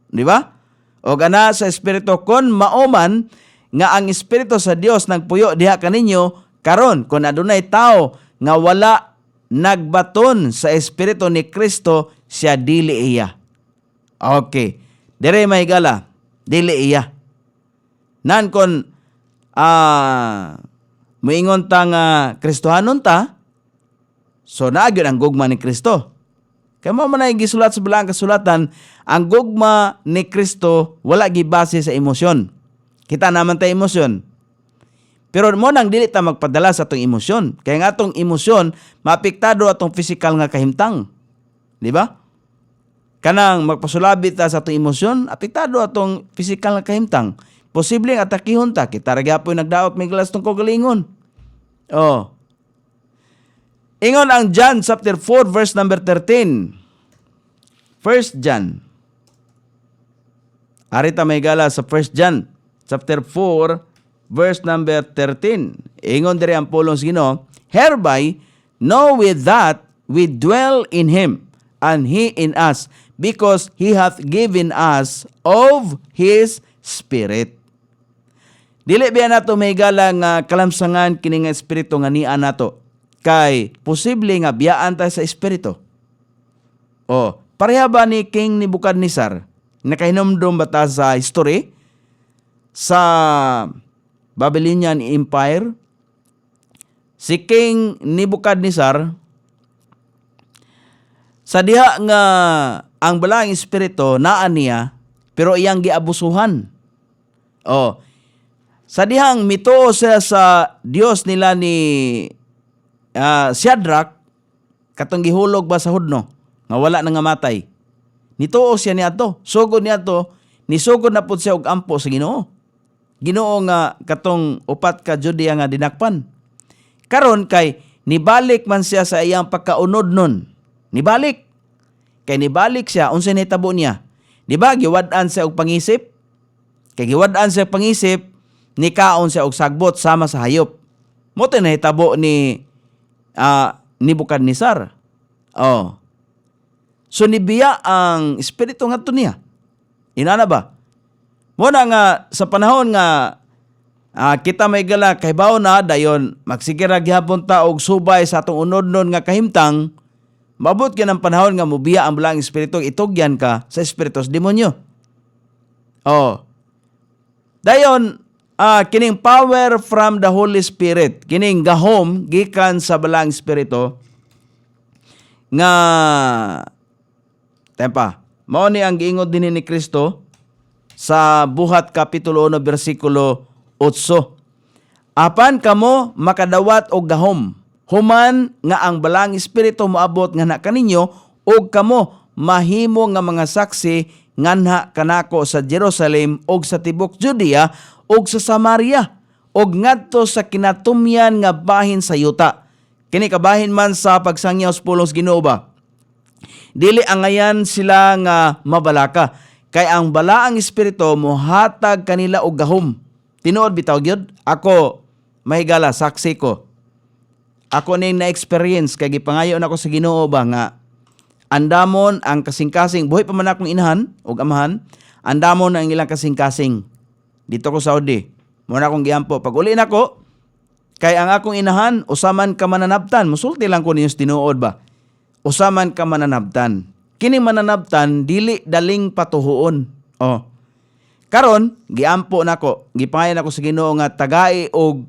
Di ba? O ana sa espiritu kon maoman nga ang espiritu sa Dios nagpuyo diha kaninyo karon kung adunay tao nga wala nagbaton sa espiritu ni Kristo, siya dili iya. Okay. Dire mahigala, dili iya. Nan kon moingon ta nga Kristohanon ta, so naagyon ang gugma ni Kristo. Kaya mo man ay gisulat sa bilang kasulatan, ang gugma ni Kristo wala gibase sa emosyon. Kita naman tayo emosyon. Pero mo nang dili ta magpadala sa atong emosyon. Kaya nga atong emosyon, maapektado atong physical nga kahimtang. Di ba? Kanang magpasulabit ta sa atong emosyon, apektado atong physical nga kahimtang. Posibleng atakihon ta. Kita ragyapoy nagdaot may galas tong kagalingon. Oh. Ingon ang John chapter 4 verse number 13. 1 John. Arita may gala sa 1 John chapter 4 verse number 13. Ingon diri ang pulong sa Ginoo, hereby know we that we dwell in him and he in us, because he hath given us of his spirit. Dili biya nato may gala nga kalamsangan kini nga espiritu nga niya nato. Kay posible nga biyaan tayo sa espiritu. O, pareha ba ni King Nebuchadnezzar? Nakahinomdom ba ta sa history? Sa Babylonian Empire? Si King Nebuchadnezzar, sa diha nga ang balang espiritu naa niya, pero iyang giabusuhan. O, sa dihang mituo siya sa Dios nila ni Shadrach, katong gihulog ba sa hudno nga wala nang matay. Nituo siya niadto, sugod niadto, nisugod na pud siya og ampo sa Ginoo. Ginoo nga katong upat ka Judea nga dinakpan. Karon kay nibalik man siya sa iyang pagkaunod nun. Nibalik. Kay nibalik siya unsay nahitabo niya? Di ba giwad-an siya og pangisip? Kay giwad-an siya og pangisip, nikaon siya og sagbot sama sa hayop. Mo nahitabo ni Nebuchadnezzar. Oh. So nibiya ang espiritu ngadto niya. Inana ba? Mo na nga sa panahon nga kita may gala kay bawo na dayon magsikira gihapon ta og subay sa atong unod-non nga kahimtang, mabot ka ng panahon nga mubiya ang balang espiritu, itugyan ka sa espiritus demonyo. Oh. Dayon kining power from the Holy Spirit, kining gahom gikan sa balang espiritu nga tempa. Mao ni ang giingon dinhi ni Kristo sa Buhat kapitulo 1 bersikulo 8. Apan kamo makadawat og gahom, human nga ang balang espiritu moabot nga kaninyo, og kamo mahimo nga mga saksi nganha kanako sa Jerusalem og sa tibok Judea og sa Samaria og ngadto sa kinatumyan nga bahin sa yuta. Kini kabahin man sa pagsangyaw sa pulong sa Ginoo ba? Dili angayan sila nga mabalaka, kay ang balaang espiritu mohatag kanila og gahom. Tinuod bitaw gyud, ako mahigala saksi ko. Ako ning na-experience kay gipangayo nako sa Ginoo ba nga andamon ang kasing-kasing, buhay pa man akong inahan og amahan, andamon ang ilang kasing-kasing. Dito ko Saudi. Muna akong giampo. Pag uli nako, kay ang akong inahan, usaman ka mananabtan. Musulti lang ko ninyo tinuod ba? Usaman ka mananabtan. Kini mananabtan, dili daling patuhuon. Oh. Karon, giampo nako, gipangayan ako sa Ginoo nga tagai og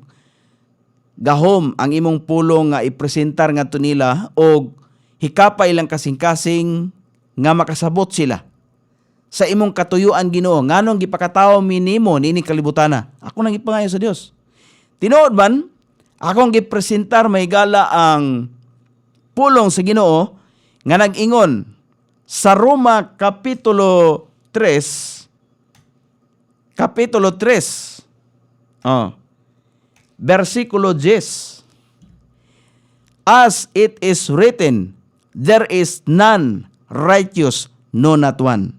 gahom ang imong pulong nga ipresentar ngadto nila og hikapay lang kasing-kasing nga makasabot sila sa imong katuyuan Ginoo. Nganong gipakatawo mi nimo nini kalibutana? Ako nang gipangayo sa Dios. Tinuod man, akong gipresentar mahigala ang pulong sa Ginoo nga nag-ingon sa Roma kapitulo 3 Kapitulo 3. Versikulo 10. As it is written, there is none righteous, no not one.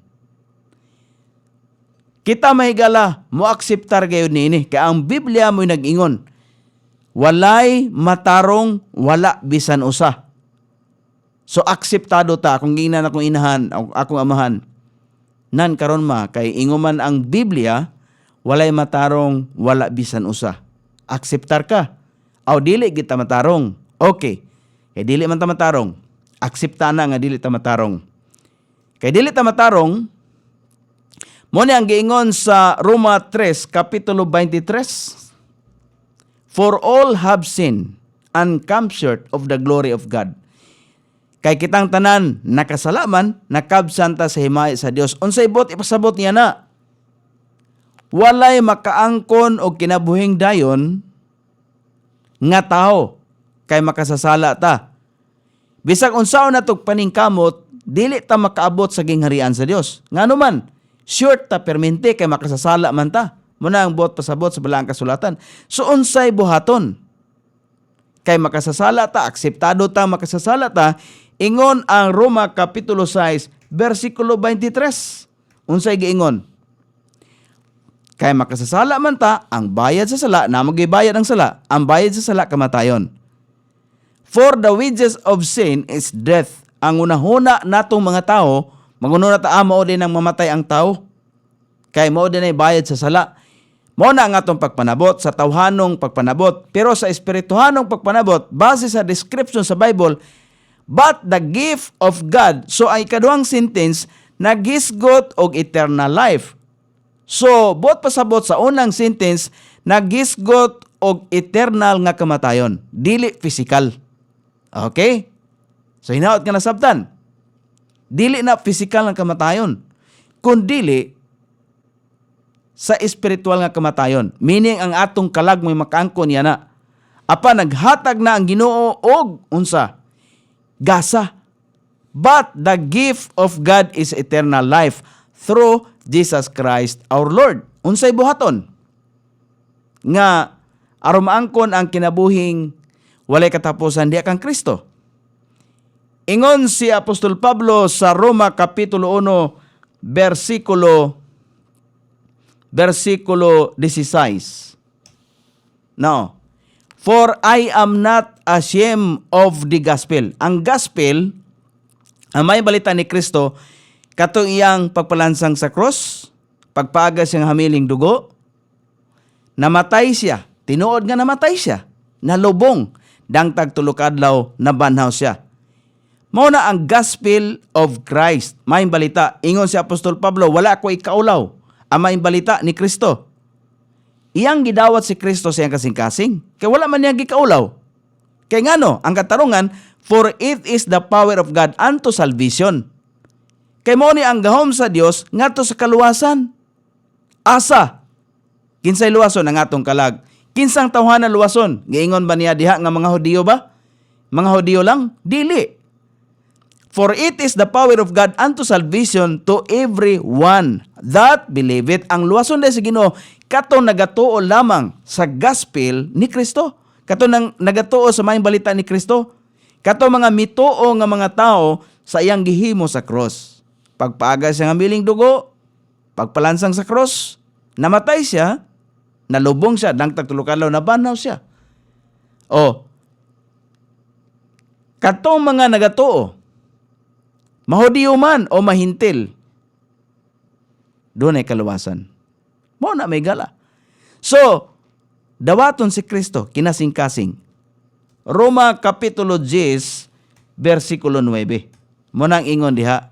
Kita mahigala mo akseptar kayo niini. Kaya ang Biblia mo'y nag-ingon, walay matarong, wala bisan usa. So akseptado ta kung ginan akong inahan, akong amahan. Nan karon kay inguman ang Biblia, walay matarong, wala bisan usa. Akseptar ka. Aw dili kita matarong. Okay. Kay dili man ta matarong. Aksepta na nga dili ta matarong. Kay dili ta matarong, mo ni ang giingon sa Roma 3 kapitulo 23. For all have sinned and come short of the glory of God. Kay kitang tanan nakasalaman, nakabsan ta sa himaya sa Dios. Unsay bot ipasabot niya na? Walay makaangkon og kinabuhing dayon nga tao kay makasasala ta. Bisag unsaon natog paningkamot, dili ta makaabot sa gingharian sa Dios. Ngano man, short ta permente kay makasasala man ta. Muna ang bot pasabot sa balaang kasulatan. So unsay buhaton? Kay makasasala ta, akseptado ta makasasala ta, ingon ang Roma kapitulo 6 versikulo 23. Unsay giingon? Kay makasasala man ta, ang bayad sa sala, na magibayad ang sala, ang bayad sa sala kamatayon. For the wages of sin is death. Ang unahuna natong mga tao, magununa ta mao din ang mamatay ang tao. Kay mao din ay bayad sa sala. Mao na ang atong pagpanabot sa tawhanong pagpanabot. Pero sa espirituhanong pagpanabot, base sa description sa Bible, but the gift of God, so ay kaduhang sentence, nagisgot og eternal life. So, bot pasabot sa unang sentence, nagisgot og eternal nga kamatayon. Dili physical. Okay? So, hinaot ka na sabtan. Dili na physical nga kamatayon. Kundili sa spiritual nga kamatayon. Meaning, ang atong kalag may makaangkon yan na. Apa, naghatag na ang Ginoo og unsa? Gasa. But the gift of God is eternal life through Jesus Christ our Lord. Unsay buhaton? Nga aron maangkon ang kinabuhing walay katapusan diha kang Kristo. Ingon si Apostol Pablo sa Roma kapitulo 1 versikulo 16. No. For I am not ashamed of the gospel. Ang gospel, ang may balita ni Kristo, katong iyang pagpalansang sa cross, pagpaagas siyang hamiling dugo, namatay siya. Tinuod nga namatay siya. Nalubong. Dangtag tulo ka adlaw, nabanhaw siya. Mao na ang gospel of Christ. May balita. Ingon si Apostol Pablo, wala ko ikaulaw. Ang may balita ni Kristo. Iyang gidawat si Kristo sa iyang kasing-kasing. Kaya wala man niya gikaulaw. Kaya ngano, ang katarungan, for it is the power of God unto salvation. Kay mo ni ang gahom sa Dios ngadto sa kaluwasan. Asa? Kinsay luwason ang atong kalag? Kinsang tawhanan luwason? Giingon ba niya diha nga mga Hudiyo ba? Mga Hudiyo lang? Dili. For it is the power of God unto salvation to everyone that believeth. Ang luwason dahil sa Ginoo katong nagatuo lamang sa gospel ni Kristo. Katong nagatuo sa maayong balita ni Kristo. Katong mga mituo nga mga tao sa iyang gihimo sa cross. Pagpaagas siya ng hamiling dugo, pagpalansang sa cross, namatay siya, nalubong siya, dangtag tulo ka adlaw, nabanhaw siya. O, katong mga nagatuo, Mahudiyo man o mahintil, doon ay kaluwasan. Mo na may gala. So, dawaton si Kristo, kinasing-kasing. Roma Kapitulo 10, versikulo 9. Mo nang ingon diha,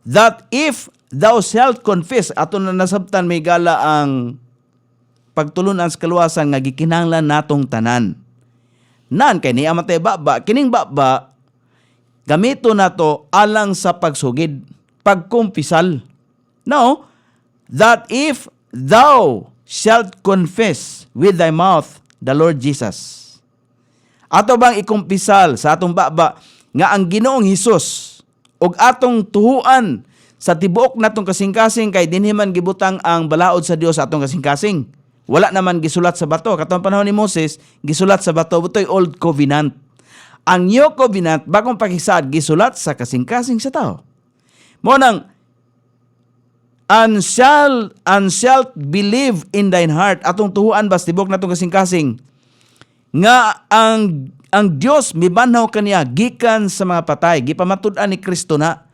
that if thou shalt confess, ato na nasabtan may gala ang pagtulunan sa kaluwasan nga gikinahanglan natong tanan. Nan kay niya matay baba, kining baba gamito nato alang sa pagsugid, pagkumpisal. No, that if thou shalt confess with thy mouth the Lord Jesus. Ato bang ikumpisal sa atong baba nga ang Ginoong Hesus ug atong tuhuan sa tibuok natong kasing-kasing kay dinhi man gibutang ang balaod sa Dios sa atong kasing-kasing. Wala naman gisulat sa bato. Katong panahon ni Moses, gisulat sa bato, butoy Old Covenant. Ang New Covenant, bagong pakisad, gisulat sa kasing-kasing sa tao. Mo nang, and shalt believe in thine heart, atong tuhuan bas tibok natong kasing-kasing, nga ang Dios mibanhaw kaniya gikan sa mga patay, gipamatud-an ni Kristo na,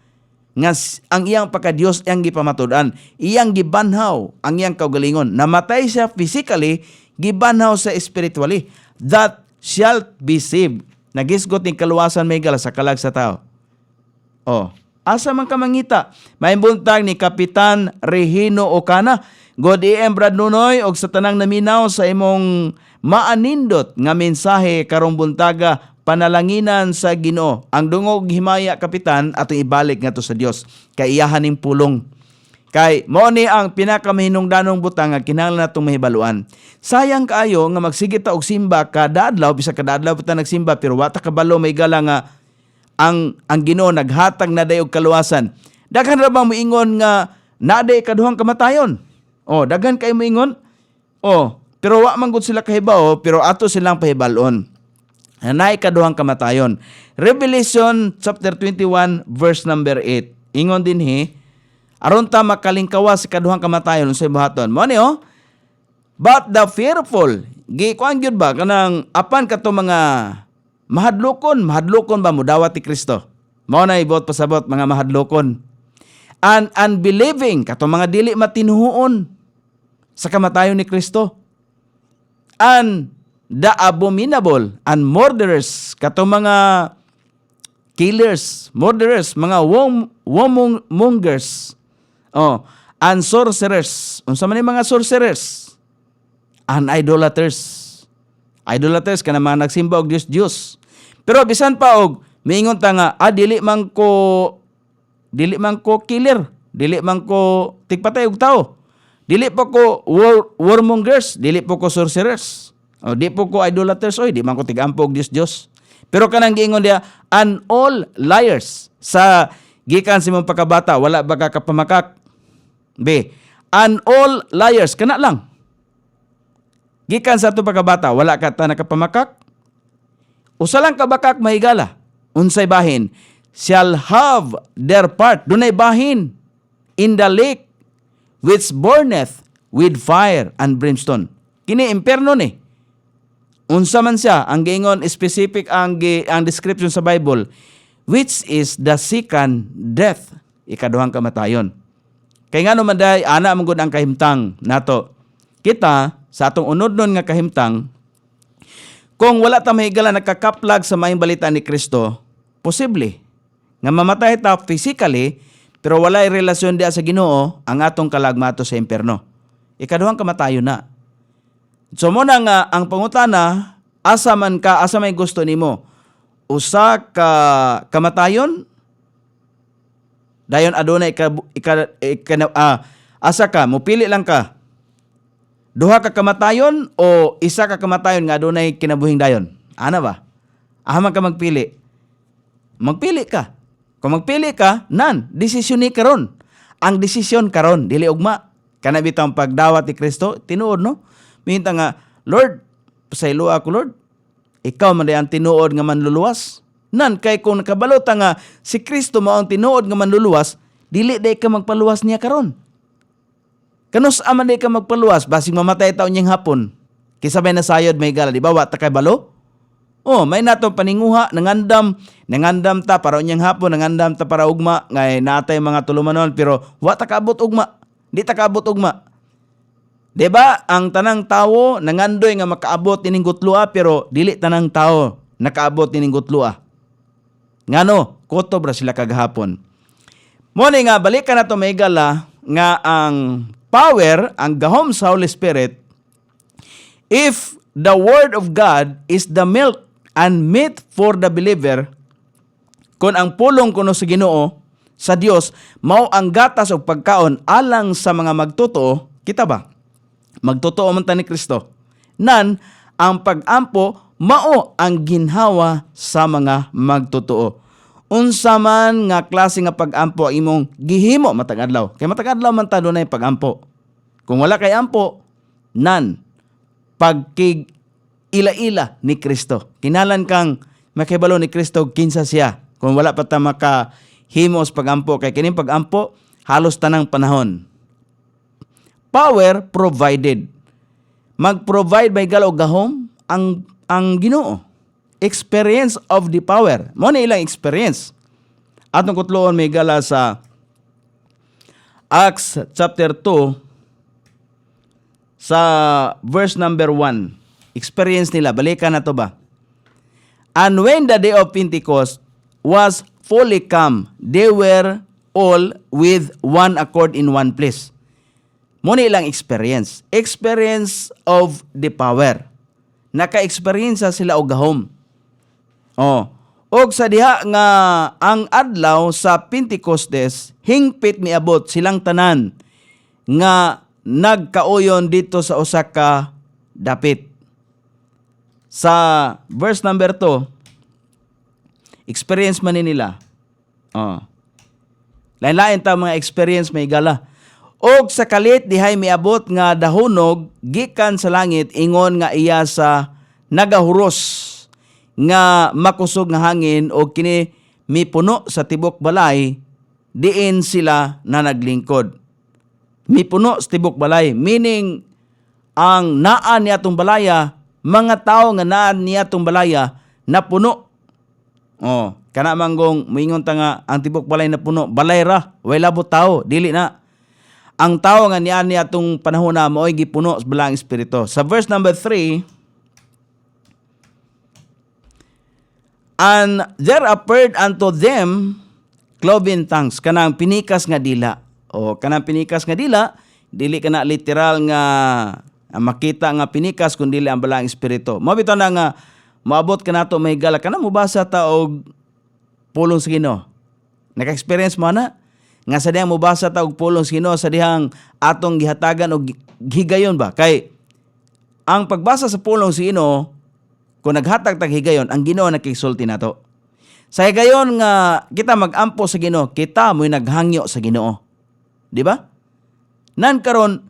nga ang iyang pagka-Diyos iyang gipamatud-an, iyang gibanhaw ang iyang kaugalingon. Namatay siya physically, gibanhaw sa spiritually. That shalt be saved. Nagisgot ng kaluwasan may gala sa kalag sa tao. Asa man ka mangita? May buntag ni Kapitan Regino Ocana. God E.M. Brad Nunoy og sa tanang naminaw sa imong maanindot nga mensahe karong buntaga, panalanginan sa Ginoo. Ang dungog himaya, Kapitan, atong ibalik nga to sa Dios kay iyahan ning pulong. Kay mao ni ang pinakamahinungdanong butang nga kinahanglan natong mahibaluan. Sayang kaayo nga magsigit ta og simba kada adlaw, bisa kada adlaw ta nagsimba pero wa ta kabalo may gala nga ang Ginoo naghatag na day og kaluwasan. Daghan ra bang moingon nga naday kaduhang kamatayon? Daghan kay moingon. Pero wa man gud sila kahibaw, pero ato silang pahibalon. Nay kaduhang kamatayon. Revelation chapter 21 verse number 8. Ingon dinhi, aron ta makalingkawa sa kaduhang kamatayon sa buhaton. Mo ni but the fearful, kuan gyud ba kanang apan kato mga mahadlokon ba mudawat ti Kristo. Mao na ibot pasabot mga mahadlokon. And unbelieving kato mga dili matinuon sa kamatayon ni Kristo. And the abominable and murderers, kato mga killers, murderers, mga womongers, and sorcerers. Unsa man mga sorcerers? And idolaters. Idolaters kana mga nagsimba og Dios. Pero bisan pa og miingon ta nga dili man ko killer, dili man ko tigpatay og tao. Dili po ko warmongers, dili po ko sorcerers. Di po ko idolaters, di man ko tigampog Diyos. Pero kanang giingon dia, and all liars. Sa gikan si mong pagkabata, wala ba ka kapamakak? And all liars, kana lang. Gikan sa ito pagkabata, wala ka ta nakapamakak? Usa lang kabakak mahigala. Unsay bahin? Shall have their part. Dunay bahin in the lake which burneth with fire and brimstone. Kini imperno ni. Unsa man siya, ang giingon specific ang description sa Bible, which is the second death, ikaduhang kamatayon. Kay ngano man day ana man gud ang kahimtang nato. Kita sa atong unodnon nga kahimtang, kung wala ta mahigala nakakaplag sa maayong balita ni Kristo, posible nga mamatay ta physically pero walay relasyon diya sa Ginoo, ang atong kalagmato sa imperno. Ikaduhang kamatayon na. So mo na nga, ang pangutana, asa may gusto nimo? Usa ka kamatayon? Dayon adunay asa ka, mupili lang ka. Duha ka kamatayon o isa ka kamatayon nga adunay kinabuhing dayon? Ana ba? Ahaman ka magpili. Magpili ka. Kung magpili ka, desisyon ni karon. Ang desisyon karon, dili ugma. Kana bitang pagdawat ni Kristo, tinuod no? Minta nga, Lord, pasaylo ako Lord. Ikaw man ang tinuod nga manluluwas. Kay kung nakabalota nga si Kristo mao ang tinuod nga manluluwas, dili day ka magpaluwas niya karon. Kanus aman day ka magpaluwas, basig mamatay taon niyang hapon. Kisabay na sayod may gala, di ba? Wa ta kay balo? May nato paninguha, nangandam ta para unyang hapon, nangandam ta para ugma, ngay natay mga tulumanon, pero wa ta kaabot ugma. Di ta kaabot ugma. Diba? Ang tanang tawo, nangandoy nga makaabot ining gutlua, pero dili tanang tao nakaabot ining gutlua. Ngano? Kutob ra sila kagahapon. Muna nga, balikan na to may gala, nga ang power, ang gahom sa Holy Spirit, if the Word of God is the milk and meat for the believer, kung ang pulong kuno sa Ginoo, sa Dios, mao ang gatas o pagkaon alang sa mga magtotoo, kita ba? Magtotoo man ta ni Kristo. Ang pag-ampo, mao ang ginhawa sa mga magtotoo. unsa man nga klase nga pag-ampo ang imong gihimo matag adlaw. Kay matag adlaw man ta dunay pag-ampo. Kung wala kay ampo, nan pagkig ila-ila ni Kristo. Kinalan kang makibalo ni Kristo kinsa siya. Kung wala pa ta makahimo sa pag-ampo, kay kining pag-ampo halos tanang panahon. Power provided. Mag-provide may galaw gahom ang Ginoo. Experience of the power. Mo na ilang experience. Atong kutloon may gala sa Acts chapter 2 sa verse number 1. Experience nila. Balikan na to ba? And when the day of Pentecost was fully come, they were all with one accord in one place. Muna ilang experience. Experience of the power. Naka-experience sila og gahom. Og sa diha nga ang adlaw sa Pentecostes, hingpit miabot silang tanan nga nagkauyon dito sa usa ka dapit. Sa verse number 2, experience man nila. Lain-lain ta mga experience may gala. Og sa kalit dihay miabot nga dahonog gikan sa langit ingon nga iya sa nagahuros nga makusog nga hangin o kini mipuno sa tibok balay diin sila na naglingkod. Mipuno sa tibok balay meaning ang naan niya tong balaya, mga tao nga naan niya tong balaya napuno. Kana manggong moingon ta nga ang tibok balay napuno, balay ra, way labot tao, dili na. Ang tao nga niya itong panahon na mo'y gipuno sa balang espiritu. Sa verse number 3, and there appeared unto them cloven tongues, kanang pinikas nga dila. Kanang pinikas nga dila, dili kana literal nga makita nga pinikas kundi dili ang balang espiritu. Mabito na nga maabot ka nato may gala kana mubasa ta og pulong sa Ginoo. Naka-experience mo na? Nga sa dihang mubasa ta og pulong sa Ginoo, sa dihang atong gihatagan og higayon ba? Kay ang pagbasa sa pulong sa Ginoo, kung naghatag tag higayon, ang Ginoo nakisulti nato. Sa higayon nga kita mag-ampo sa Ginoo, kita mo'y naghangyo sa Ginoo. Di ba? Nan karon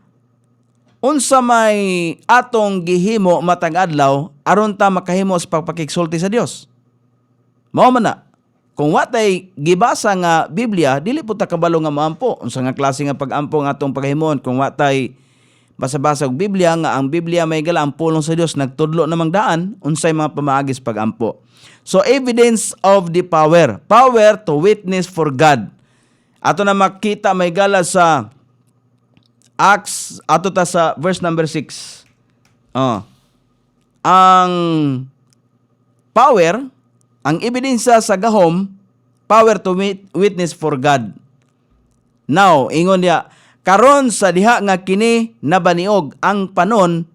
unsa may atong gihimo matag adlaw aron ta makahimo sa pagpakigsulti sa Dios. Mao man na. Kung watay gibasa nga Biblia, dili po ta kabalo nga maampo. Unsa nga klase nga pag-ampo nga atong paghimon kung watay basa-basa og Biblia nga ang Biblia may gala ang pulong sa Dios nagtudlo namang daan unsay mga pamaagis pag-ampo. So evidence of the power. Power to witness for God. Ato na makita may gala sa Acts, ato ta sa verse number 6. Ang power, ang ebidensya sa gahom, power to witness for God. Now, ingon niya, karon sa diha nga kini nabaniog ang panon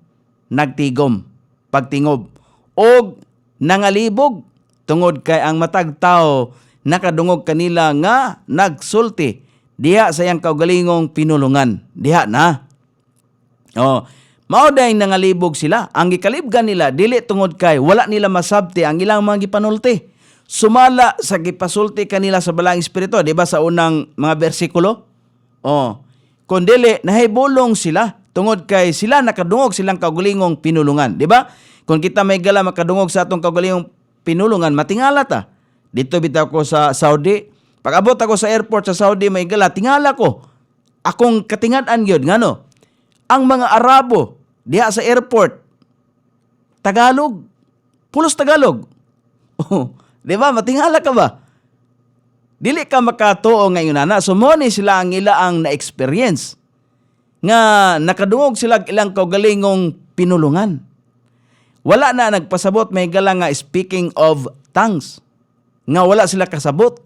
nagtigom, pagtingob, og nangalibog tungod kay ang matag tao nakadungog kanila nga nagsulti diha sa iyang kaugalingong pinulungan. Diha na. Mao day nangalibog sila. Ang gikalibgan nila dili tungod kay wala nila masabti ang ilang mga gipanulti. Sumala sa gipasulti kanila sa balang espiritu, di ba sa unang mga bersikulo? Kung dili nahibulong sila tungod kay sila nakadungog silang kaugalingong pinulungan, di ba? Kung kita may gala makadungog sa atong kaugalingong pinulungan, matingala ta. Dito bitaw ko sa Saudi. Pag abot ako sa airport sa Saudi, may gala, tingala ko. Akong katingan-an yun, ngano? Ang mga Arabo, diha sa airport, Tagalog. Pulos Tagalog. Di ba? Matingala ka ba? Dili ka makatuo ngayon na. So, mo ni sila ang ilaang na-experience. Nga nakadungog sila ilang kaugalingong pinulungan. Wala na nagpasabot, may gala nga speaking of tongues. Nga wala sila kasabot.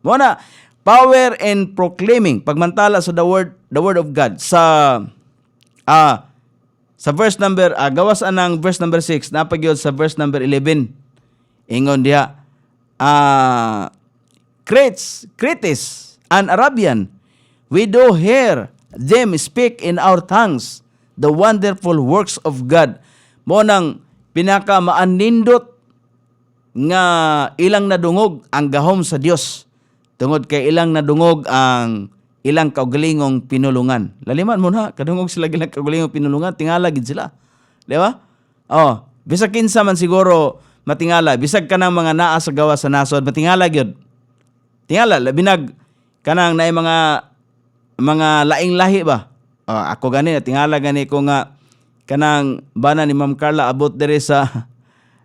Muna, power in proclaiming, pagmantala sa the word of God. Sa verse number, gawas anang verse number 6, napagyod sa verse number 11. Ingon diha, Cretes and Arabian, we do hear them speak in our tongues the wonderful works of God. Mo nang pinaka maanindot nga ilang nadungog ang gahom sa Dios. Tungod kay ilang nadungog ang ilang kaugalingong pinulungan. Laliman mo na, kadungog sila ilang kaugalingong pinulungan, tingala gid sila. Di ba? Oh, bisag kinsa man siguro matingala, bisag kanang mga naa sa gawa sa nasod, matingala gyud. Tingala labinag kanang naay mga laing lahi ba? Oh, ako gani tingala gani ko nga kanang bana ni Ma'am Carla abot diri sa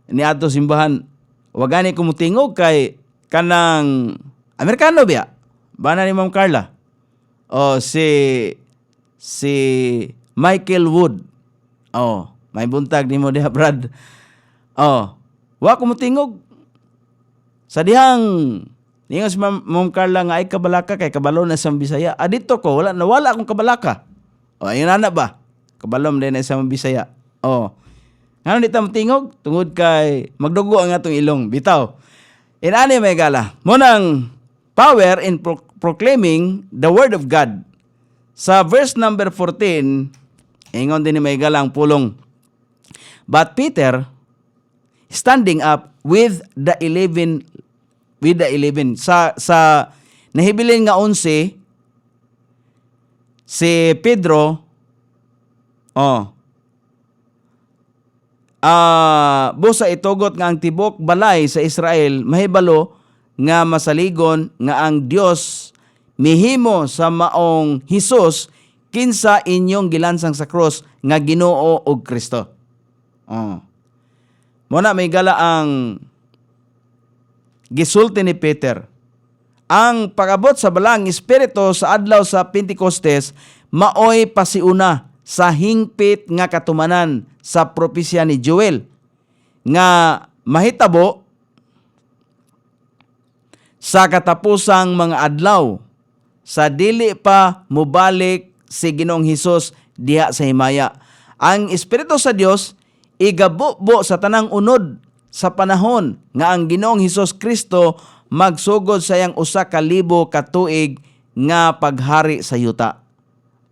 niadto simbahan. Wa gani ko mutingog kay kanang Amerikano biya. Bana ni Ma'am Carla. Oh, si Michael Wood. Oh, may buntag nimo diha, Brad. Oh, wa ko mutingog. Sa dihang ningon si Ma'am Carla nga ay kabalaka kay kabalo na sa Bisaya. Adito ko nawala akong kabalaka. Oh, ayun na ba? Kabalom din na sa Bisaya. Oh. Ngano di ta mutingog tungod kay magdugo ang atong ilong. Bitaw. Inani may gala. Munang power in proclaiming the word of God. Sa verse number 14, ingon din ni may gala ang pulong. But Peter, standing up with the 11 sa nahibilin nga 11, si Pedro busa itugot nga ang tibok balay sa Israel mahibalo nga masaligon nga ang Dios mihimo sa maong Hesus kinsa inyong gilansang sa cross nga Ginoo ug Kristo. Muna may gala ang gisulti ni Peter. Ang pag-abot sa balang espiritu sa adlaw sa Pentecostes maoy pasiuna sa hingpit nga katumanan sa propesya ni Joel nga mahitabo sa katapusang mga adlaw sa dili pa mubalik si Ginoong Hesus diha sa himaya. Ang Espiritu sa Dios igabubo sa tanang unod sa panahon nga ang Ginoong Hesus Kristo magsugod sa iyang 1,000 ka tuig nga paghari sa yuta.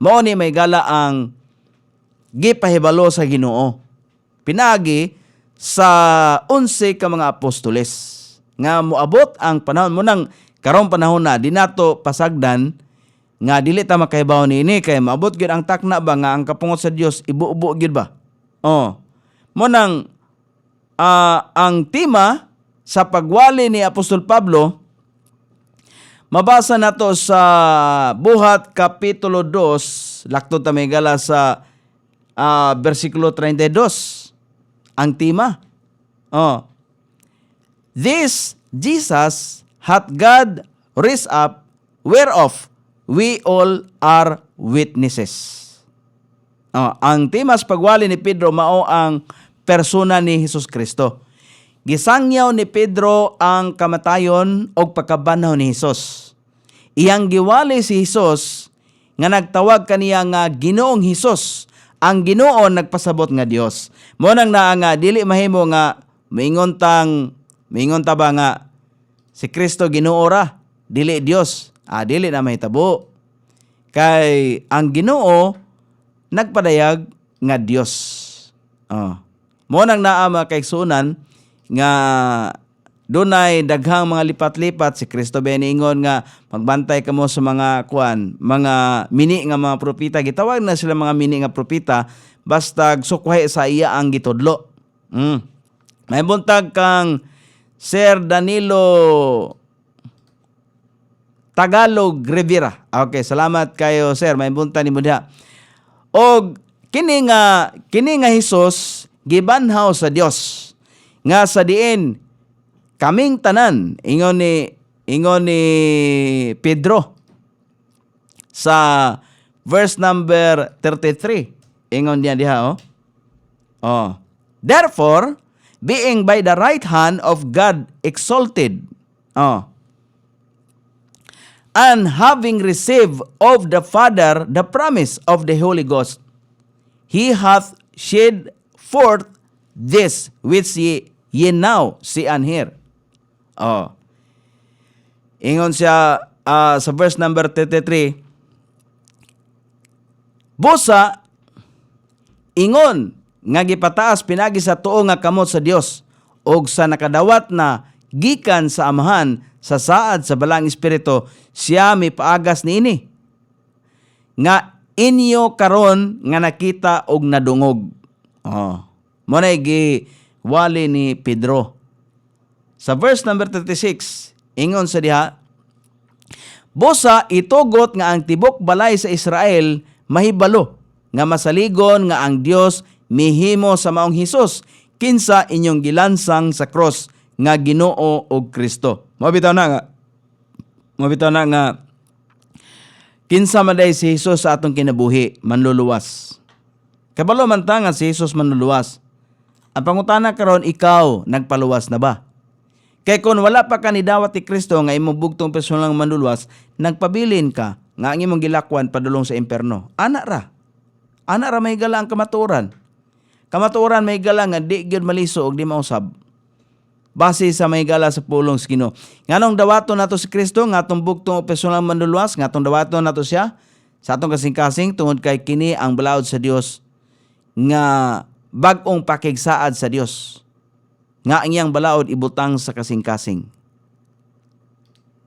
Mao ni may gala ang gipahibalo sa Ginoo pinagi sa 11 ka mga apostoles nga moabot ang panahon mo nang karong panahon na di nato pasagdan nga dili ta makahibaw niini kay maabot gyud ang takna ba nga ang kapungot sa Dios ibuubo gyud ba. Mo nang ang tema sa pagwali ni Apostol Pablo mabasa nato sa Buhat kapitulo 2 lakto ta may gala sa bersikulo 32 ang tema. This Jesus hath God raised up, whereof we all are witnesses. Ang tema sa pagwali ni Pedro mao ang persona ni Hesus Kristo. Gisangyaw ni Pedro ang kamatayon o pagkabanhaw ni Hesus. Iyang giwali si Hesus nga nagtawag kaniya nga Ginoong Hesus. Ang Ginoo nagpasabot nga Dios. Mo nang naa nga dili mahimo nga mingon ta ba nga si Kristo Ginoo ra, dili Dios. Dili na mahitabo. Kay ang Ginoo nagpadayag nga Dios. Mo nang naa makaigsunan nga dunay daghang mga lipat-lipat si Kristo beniingon nga magbantay kamo sa mga mga mini nga mga propeta. Gitawag na sila mga mini nga propeta basta sukwahi sa iya ang gitudlo. May buntag kang Sir Danilo Tagalog Rivera. Okay, salamat kayo sir. May buntag nimo diha. Og kini nga Hesus gibanhaw sa Dios nga sa diin kaming tanan ingon ni Pedro sa verse number 33. Ingon niya diha Therefore, being by the right hand of God exalted, and having received of the Father the promise of the Holy Ghost, He hath shed forth this which ye now see and hear. Ingon siya sa verse number 33, busa ingon nga gipataas pinagi sa tuo nga kamot sa Dios og sa nakadawat na gikan sa amahan sa saad sa balang espiritu, siya mipaagas niini nga inyo karon nga nakita og nadungog. Mo na giwali ni Pedro. Sa verse number 36, ingon sa diha, busa itugot nga ang tibok balay sa Israel mahibalo nga masaligon nga ang Dios mihimo sa maong Hesus kinsa inyong gilansang sa cross nga Ginoo og Kristo. Mabitaw na nga kinsa man day si Hesus sa atong kinabuhi manluluwas. Kabalo man ta nga si Hesus manluluwas. Ang pangutana karon, ikaw nagpaluwas na ba? Kay kung wala pa ka ni dawat ni Kristo nga imong bugtong personal nga manluluwas, nagpabilin ka nga ang imong gilakwan padulong sa impierno. Ana ra may gala ang kamatuoran. Kamatuoran may gala nga di gyud maliso og di mausab. Base sa may gala sa pulong sa Ginoo. Nganong dawaton nato si Kristo nga atong bugtong personal nga manluluwas, nga atong dawaton nato siya sa atong kasing-kasing tungod kay kini ang balaod sa Dios nga bag-ong pakigsaad sa Dios. Nga ang iyang balaod ibutang sa kasing-kasing.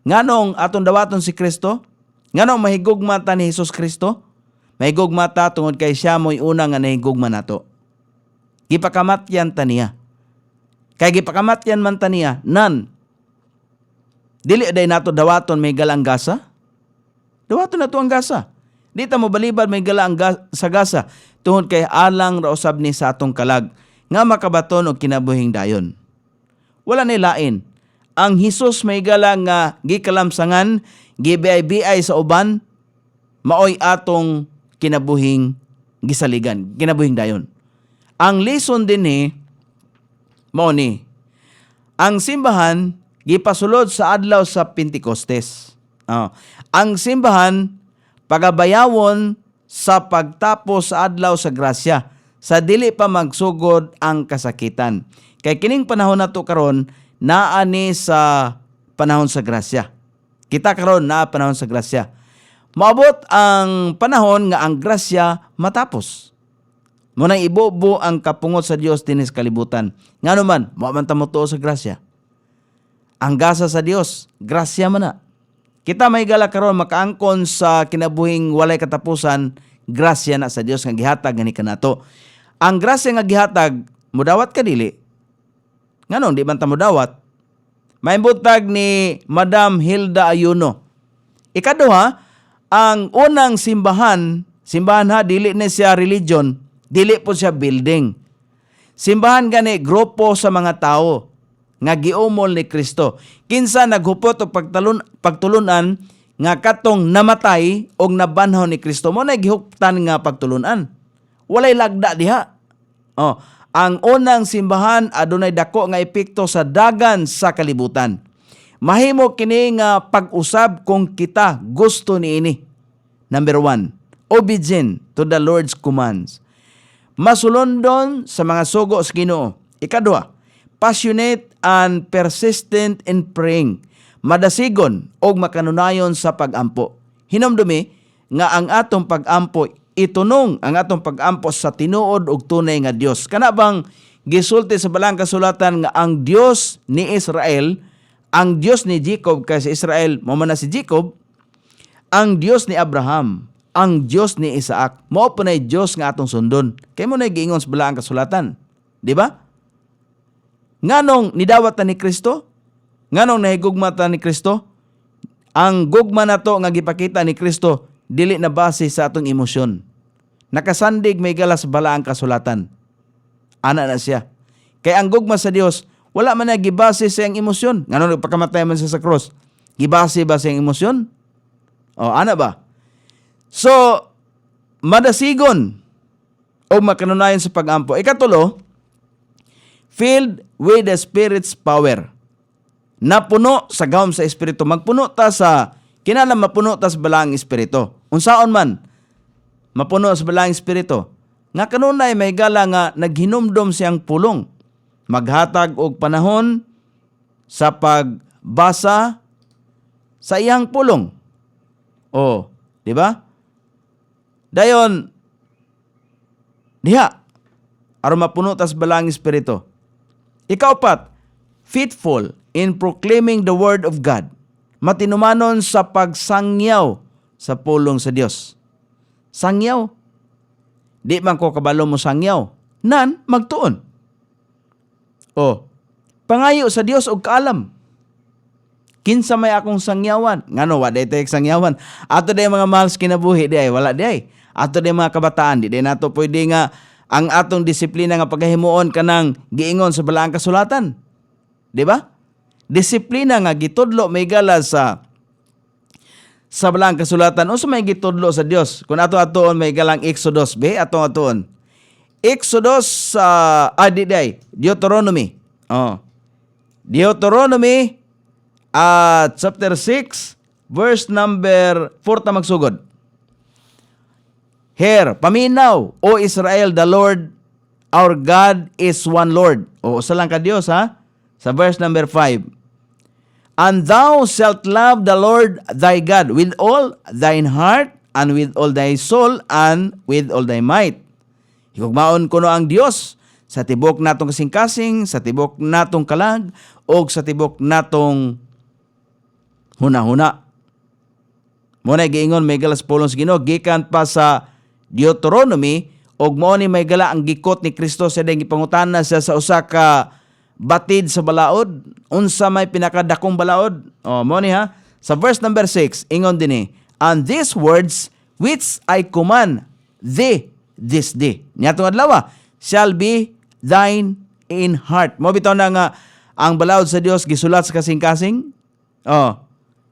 Nganong atong dawaton si Kristo? Nganong mahigugma ta ni Hesus Kristo? Mahigugma ta tungod kay siya mo'y una nga nahigugma nato. Gipakamatyan ta niya. Kay gipakamatyan man ta niya, dili day nato dawaton may galang gasa? Dawaton nato ang gasa. Di ta mo balibad may galang sa gasa tungod kay alang ra usab ni sa atong kalag nga makabaton og kinabuhing dayon. Wala ni lain. Ang Hesus may galang nga gikalamsangan, gibiay-biay sa uban, maoy atong kinabuhing gisaligan, kinabuhing dayon. Ang lison din mao ni ang simbahan gipasulod sa adlaw sa Pentecostes. Ang simbahan pagabayawon sa pagtapos sa adlaw sa grasya sa dili pa magsugod ang kasakitan. Kay kining panahon nato karon naa ni sa panahon sa grasya. Kita karon naa panahon sa grasya. Maabot ang panahon nga ang grasya matapos. Muna ibobo ang kapungot sa Dios dinis kalibutan. Ngano man, mo man ta motuo sa grasya. Ang gasa sa Dios, grasya man na. Kita may gala karon makaangkon sa kinabuhing walay katapusan, grasya na sa Dios nga gihatag ngani kanato. Ang grasya nga gihatag, mudawat ka dili. Ngano di man ta mudawat? May butag ni Madam Hilda Ayuno. Ikaduha, ang unang simbahan ha dili na siya religion, dili po siya building. Simbahan gani grupo sa mga tao nga giumol ni Kristo. Kinsa naghupot og pagtulunan nga katong namatay og nabanhaw ni Kristo mo na gihuptan nga pagtulunan. Walay lagda diha. Ang unang simbahan adunay dako nga epekto sa dagan sa kalibutan. Mahimo kini nga pag-usab kung kita gusto niini. Number 1, obedient to the Lord's commands. Masulondon sa mga sugo sa Ginoo. Ikaduha, passionate and persistent in praying. Madasigon og makanunayon sa pag-ampo. Hinumdumi nga ang atong pag-ampo itunong ang atong pag-ampo sa tinuod og tunay nga Dios. Kana bang gisulti sa balang kasulatan nga ang Dios ni Israel, ang Dios ni Jacob, kasi Israel mo man na si Jacob, ang Dios ni Abraham, ang Dios ni Isaac, mao po na Dios nga atong sundon. Kay mo na giingon sa balang kasulatan, di ba? Nganong nidawat ta ni Kristo? Nganong nahigugma ta ni Kristo? Ang gugma nato nga gipakita ni Kristo dili na base sa atong emosyon. Nakasandig may galas bala ang kasulatan. Ana na siya. Kay ang gugma sa Dios wala man na gibase sa iyang emosyon. Nganong nagpakamatay man siya sa cross? Gibase ba sa iyang emosyon? Ana ba? So, madasigon o makanunayan sa pag-ampo. Ikatulo, filled with the Spirit's power. Napuno sa gawom sa Espiritu. Magpuno ta sa, kinahanglan mapuno ta sa balang Espiritu. Unsaon man, mapuno sa balang Espiritu. Nga kanunay may gala nga naghinumdom siyang pulong. Maghatag og panahon sa pagbasa sa iyang pulong. Di ba? Dayon, diha, aron mapuno ta sa balang Espiritu. Ikaapat, faithful in proclaiming the word of God. Matinumanon sa pagsangyaw sa pulong sa Dios. Sangyaw. Di man ko kabalo mo sangyaw. Nan, magtuon. Pangayo sa Dios og kaalam. Kinsa may akong sangyawan. Ngano, wa day tayo sangyawan. Ato day mga mahal sa kinabuhi, di ay, wala di ay. Ato day mga kabataan, di nato pwede nga ang atong disiplina nga pagkahimuon kanang giingon sa balaang kasulatan. Di ba? Disiplina nga gitudlo may gala sa balaang kasulatan. Unsa may gitudlo sa Dios? Kung ato-atoon may galang Exodus, be ato-atoon. Exodus Deuteronomy. Deuteronomy chapter 6 verse number 4 ta magsugod. Here, paminaw, O Israel, the Lord our God is one Lord. Usa lang ka Dios, ha? Sa verse number 5. And thou shalt love the Lord thy God with all thine heart, and with all thy soul, and with all thy might. Higugmaon kuno ang Dios sa tibok natong kasing-kasing, sa tibok natong kalag, o sa tibok natong huna-huna. Muna giingon may galas pulong sa Ginoo gikan pa sa Deuteronomy, og mao ni may gala ang gikot ni Kristo sa ding gipangutana siya sa usa ka batid sa balaod. Unsa may pinakadakong balaod? Mao ni ha. Sa verse number 6, ingon dinhi, and these words which I command thee this day. Niadtong adlaw shall be thine in heart. Mo bitaw na nga ang balaod sa Dios gisulat sa kasing-kasing.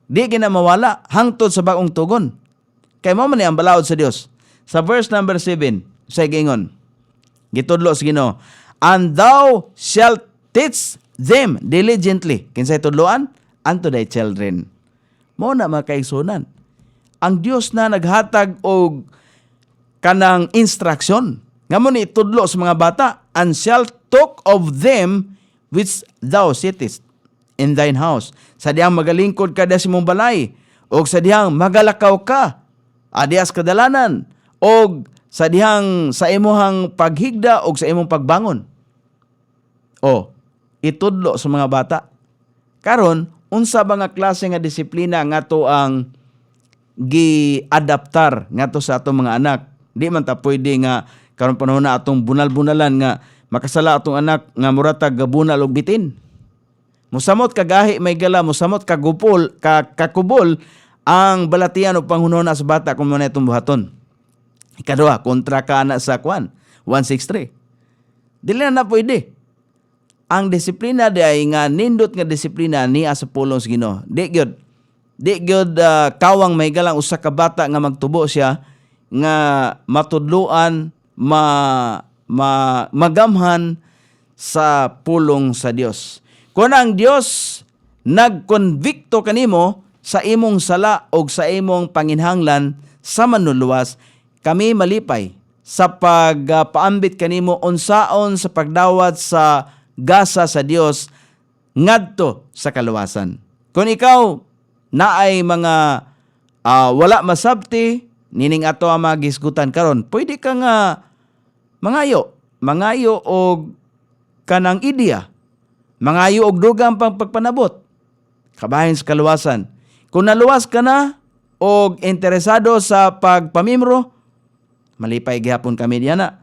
Di gina mawala hangtod sa bagong tugon. Kay mao man ni ang balaod sa Dios. Sa verse number 7, sa gingon, gitudlo sa Ginoo, and thou shalt teach them diligently. Kinsay tudloan? Unto thy children. Mao na makaigsunan. Ang Dios na naghatag og kanang instruction. Ngamo ni itudlo sa mga bata, and shalt talk of them which thou sittest in thine house. Sa diyang magalingkod ka sa imong balay, o sa diyang magalakaw ka, adias kadalanan, o sa dihang sa imuhang paghigda o sa imong pagbangon. Itudlo sa mga bata. Karon, unsa ba nga klase nga disiplina nga to ang gi-adaptar nga to sa atong mga anak? Di man ta pwede nga karon panahon na atong bunal-bunalan nga makasala atong anak nga muratag gabunal og bitin. Musamot kagahi may gala, musamot kagupol, kakubol ang balatian o panghunahuna sa bata kung muna itong buhaton. Ikaduha, kontra ka na sa 163. Dili na pwede. Ang disiplina di ay nga nindot nga disiplina niya sa pulong sa Ginoo. Di gyud kawang may galang usa ka bata nga magtubo siya nga matudluan, magamhan sa pulong sa Dios. Kung ang Dios nagkonbikto kanimo sa imong sala o sa imong panginhanglan sa manluluwas, kami malipay sa pagpaambit kanimo unsaon sa pagdawat sa gasa sa Dios ngadto sa kaluwasan. Kung ikaw naay mga wala masabti nining ato ang magisgutan karon, pwede ka nga mangayo og kanang ideya, mangayo og dugang pang pagpanabot kabahin sa kaluwasan. Kung naluwas ka na og interesado sa pagpamimro, malipay gihapon kami diyan na.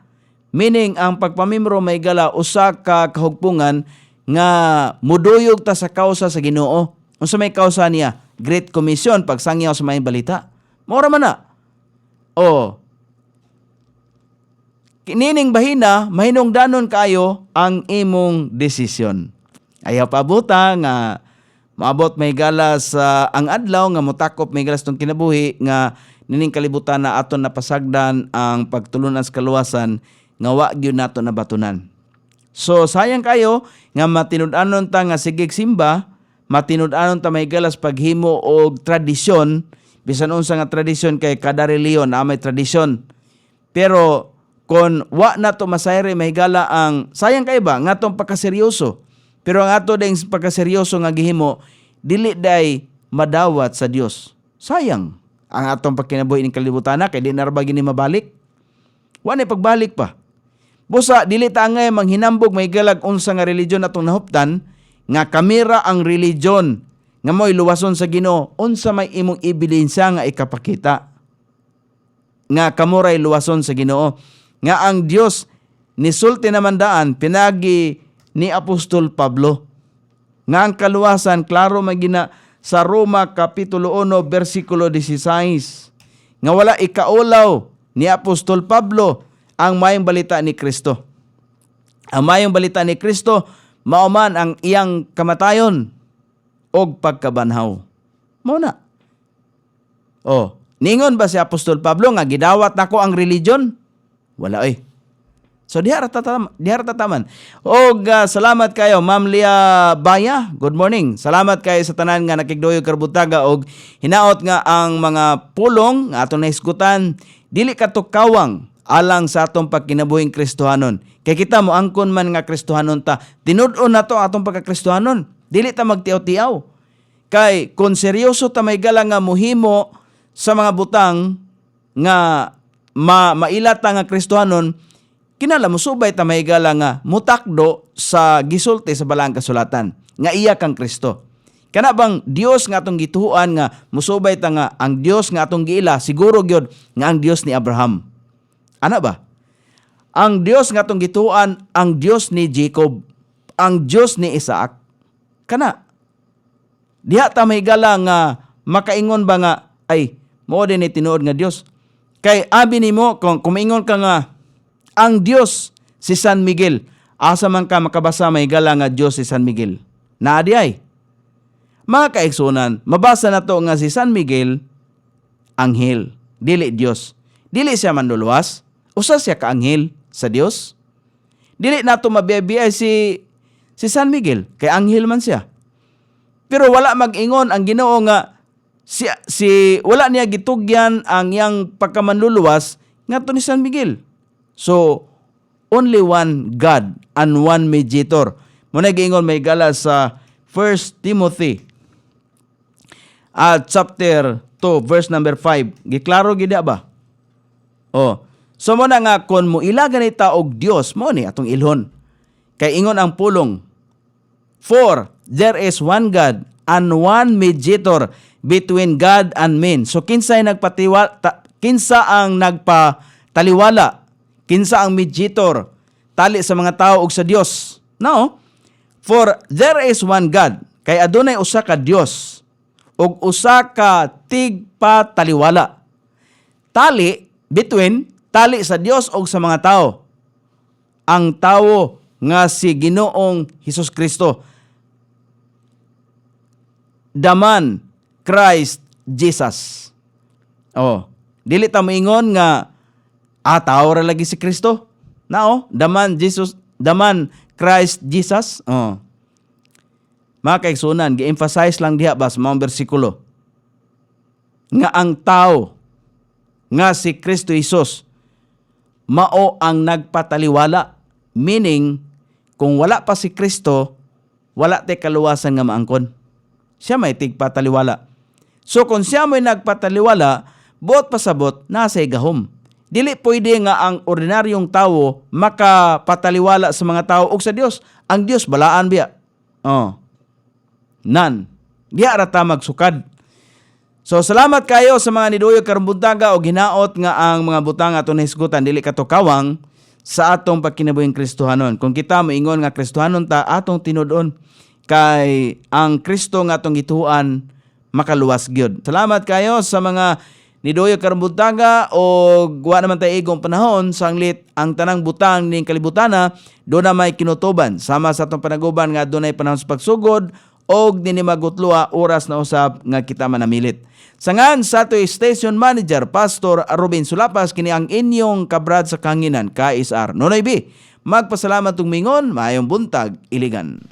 Meaning, ang pagpamimro may gala usa ka kahugpungan nga muduyog ta sa kausa sa Ginoo. Unsa may kausa niya? Great Commission, pagsangyaw sa may balita. Mora man na. Kinining bahina, mahinungdanon kayo ang imong desisyon. Ayaw pabuta nga maabot may gala sa ang adlaw nga motakop may gala sa itong kinabuhi nga nining kalibutan na aton napasagdan ang pagtulunan sa kaluwasan nga wa gyud nato nabatunan. So sayang kayo nga matinud-anon ta nga sigig simba, matinud-anon ta may galas paghimo og tradisyon, bisan unsa nga tradisyon kay kada reliyon na may tradisyon. Pero kon wa nato masayre may gala ang sayang kay ba nga tong pagkaseryoso. Pero ang ato ding pagkaseryoso nga gihimo dili day madawat sa Dios. Sayang ang atong pagkinabuhi ning kalibutan kay di na ra ba gini mabalik. Wa na pagbalik pa. Busa dili ta angay manghinambog may galag unsa nga religion atong nahuptan nga kamera ang religion nga mo'y luwason sa Ginoo. Unsa may imong ebidensya nga ikapakita nga kamuray luwason sa Ginoo, nga ang Dios nisulti naman daan pinagi ni Apostol Pablo, nga ang kaluwasan klaro magina sa Roma kapitulo 1 bersikulo 16, nga wala ikaulaw ni Apostol Pablo ang mayong balita ni Kristo. Ang mayong balita ni Kristo mao man ang iyang kamatayon og pagkabanhaw. Mao na. Ningon ba si Apostol Pablo nga gidawat nako ang religion? Wala So dihara tataman. Og salamat kayo Ma'am Lia Baya. Good morning. Salamat kayo sa tanan nga nakigdoyo karbutaga og hinaot nga ang mga pulong nga aton nahisgutan dili katukawang alang sa atong pagkinabuhing Kristohanon. Kay kita mo angkon man nga Kristohanon ta. Tinud-on nato atong pagka-Kristohanon. Dili ta magtiaw-tiaw. Kay kung seryoso ta may gala nga muhimo sa mga butang nga mailata nga Kristohanon, kinala mo subay ta may gala nga mutakdo sa gisulti sa Balaang Kasulatan nga iya kang Kristo. Kana bang Dios nga atong gituhuan nga musubay ta nga ang Dios nga atong giila siguro gyud nga ang Dios ni Abraham. Ana ba? Ang Dios nga atong gituhuan ang Dios ni Jacob, ang Dios ni Isaac. Kana diha ta may gala nga makaingon ba nga ay mao din ni tinuod nga Dios. Kay abi nimo kung kumingon ka nga ang Dios si San Miguel, asa man ka makabasa may gala nga Dios si San Miguel. Naa di ay. Mga kaigsunan, mabasa na to nga si San Miguel anghel, dili Dios. Dili siya manluluwas, usa siya ka anghel sa Dios. Dili nato mabiyay si San Miguel kay anghel man siya. Pero wala mag-ingon ang Ginoo nga si wala niya gitugyan ang iyang pagkamanluluwas ngadto ni San Miguel. So only one God and one mediator. Muna giingon may gala sa 1 Timothy chapter 2 verse number 5. Giklaro gid ba? So mo na nga kon mo ilagan ita og Dios mo ni atong ilhon. Kay ingon ang pulong, for there is one God and one mediator between God and men. So kinsa ang nagpataliwala? Kinsa ang mediator tali sa mga tao ug sa Dios? No? For there is one God, kay adunay usa ka Dios ug usa ka tigpataliwala. Tali between tali sa Dios ug sa mga tao. Ang tao nga si Ginoong Hesus Kristo. The man Christ Jesus. Dili ta moingon nga tao ra lagi si Kristo. The man Christ Jesus. Mga kaigsunan, gi-emphasize lang diha ba sa mga bersikulo nga ang tao nga si Kristo Jesus mao ang nagpataliwala, meaning kung wala pa si Kristo wala tay kaluwasan nga maangkon. Siya may tigpataliwala. So kung siya may nagpataliwala, buot pasabot nasa gahom. Dili pwede nga ang ordinaryong tao makapataliwala sa mga tao ug sa Dios. Ang Dios balaan biya. Nan. Diya ra ta magsukad. So salamat kayo sa mga niduyo karong buntaga og hinaot nga ang mga butang aton hisgutan dili katukawang sa atong pagkinabuhing Kristohanon. Kung kita moingon nga Kristohanon ta atong tinud-on kay ang Kristo nga atong gituan makaluwas gyud. Salamat kayo sa mga niduyo karong buntaga og wa naman tay igong panahon sanglit ang tanang butang ning kalibutana do na may kinutuban sama sa atong panaguban nga dunay panahon sa pagsugod og dinhi magutloa oras na usab nga kita manamilit. Sangan sa ato station manager Pastor Ruben Sulapas kini ang inyong kabrad sa kanginan KSR. Nonoy B, magpasalamat ug mingon maayong buntag iligan.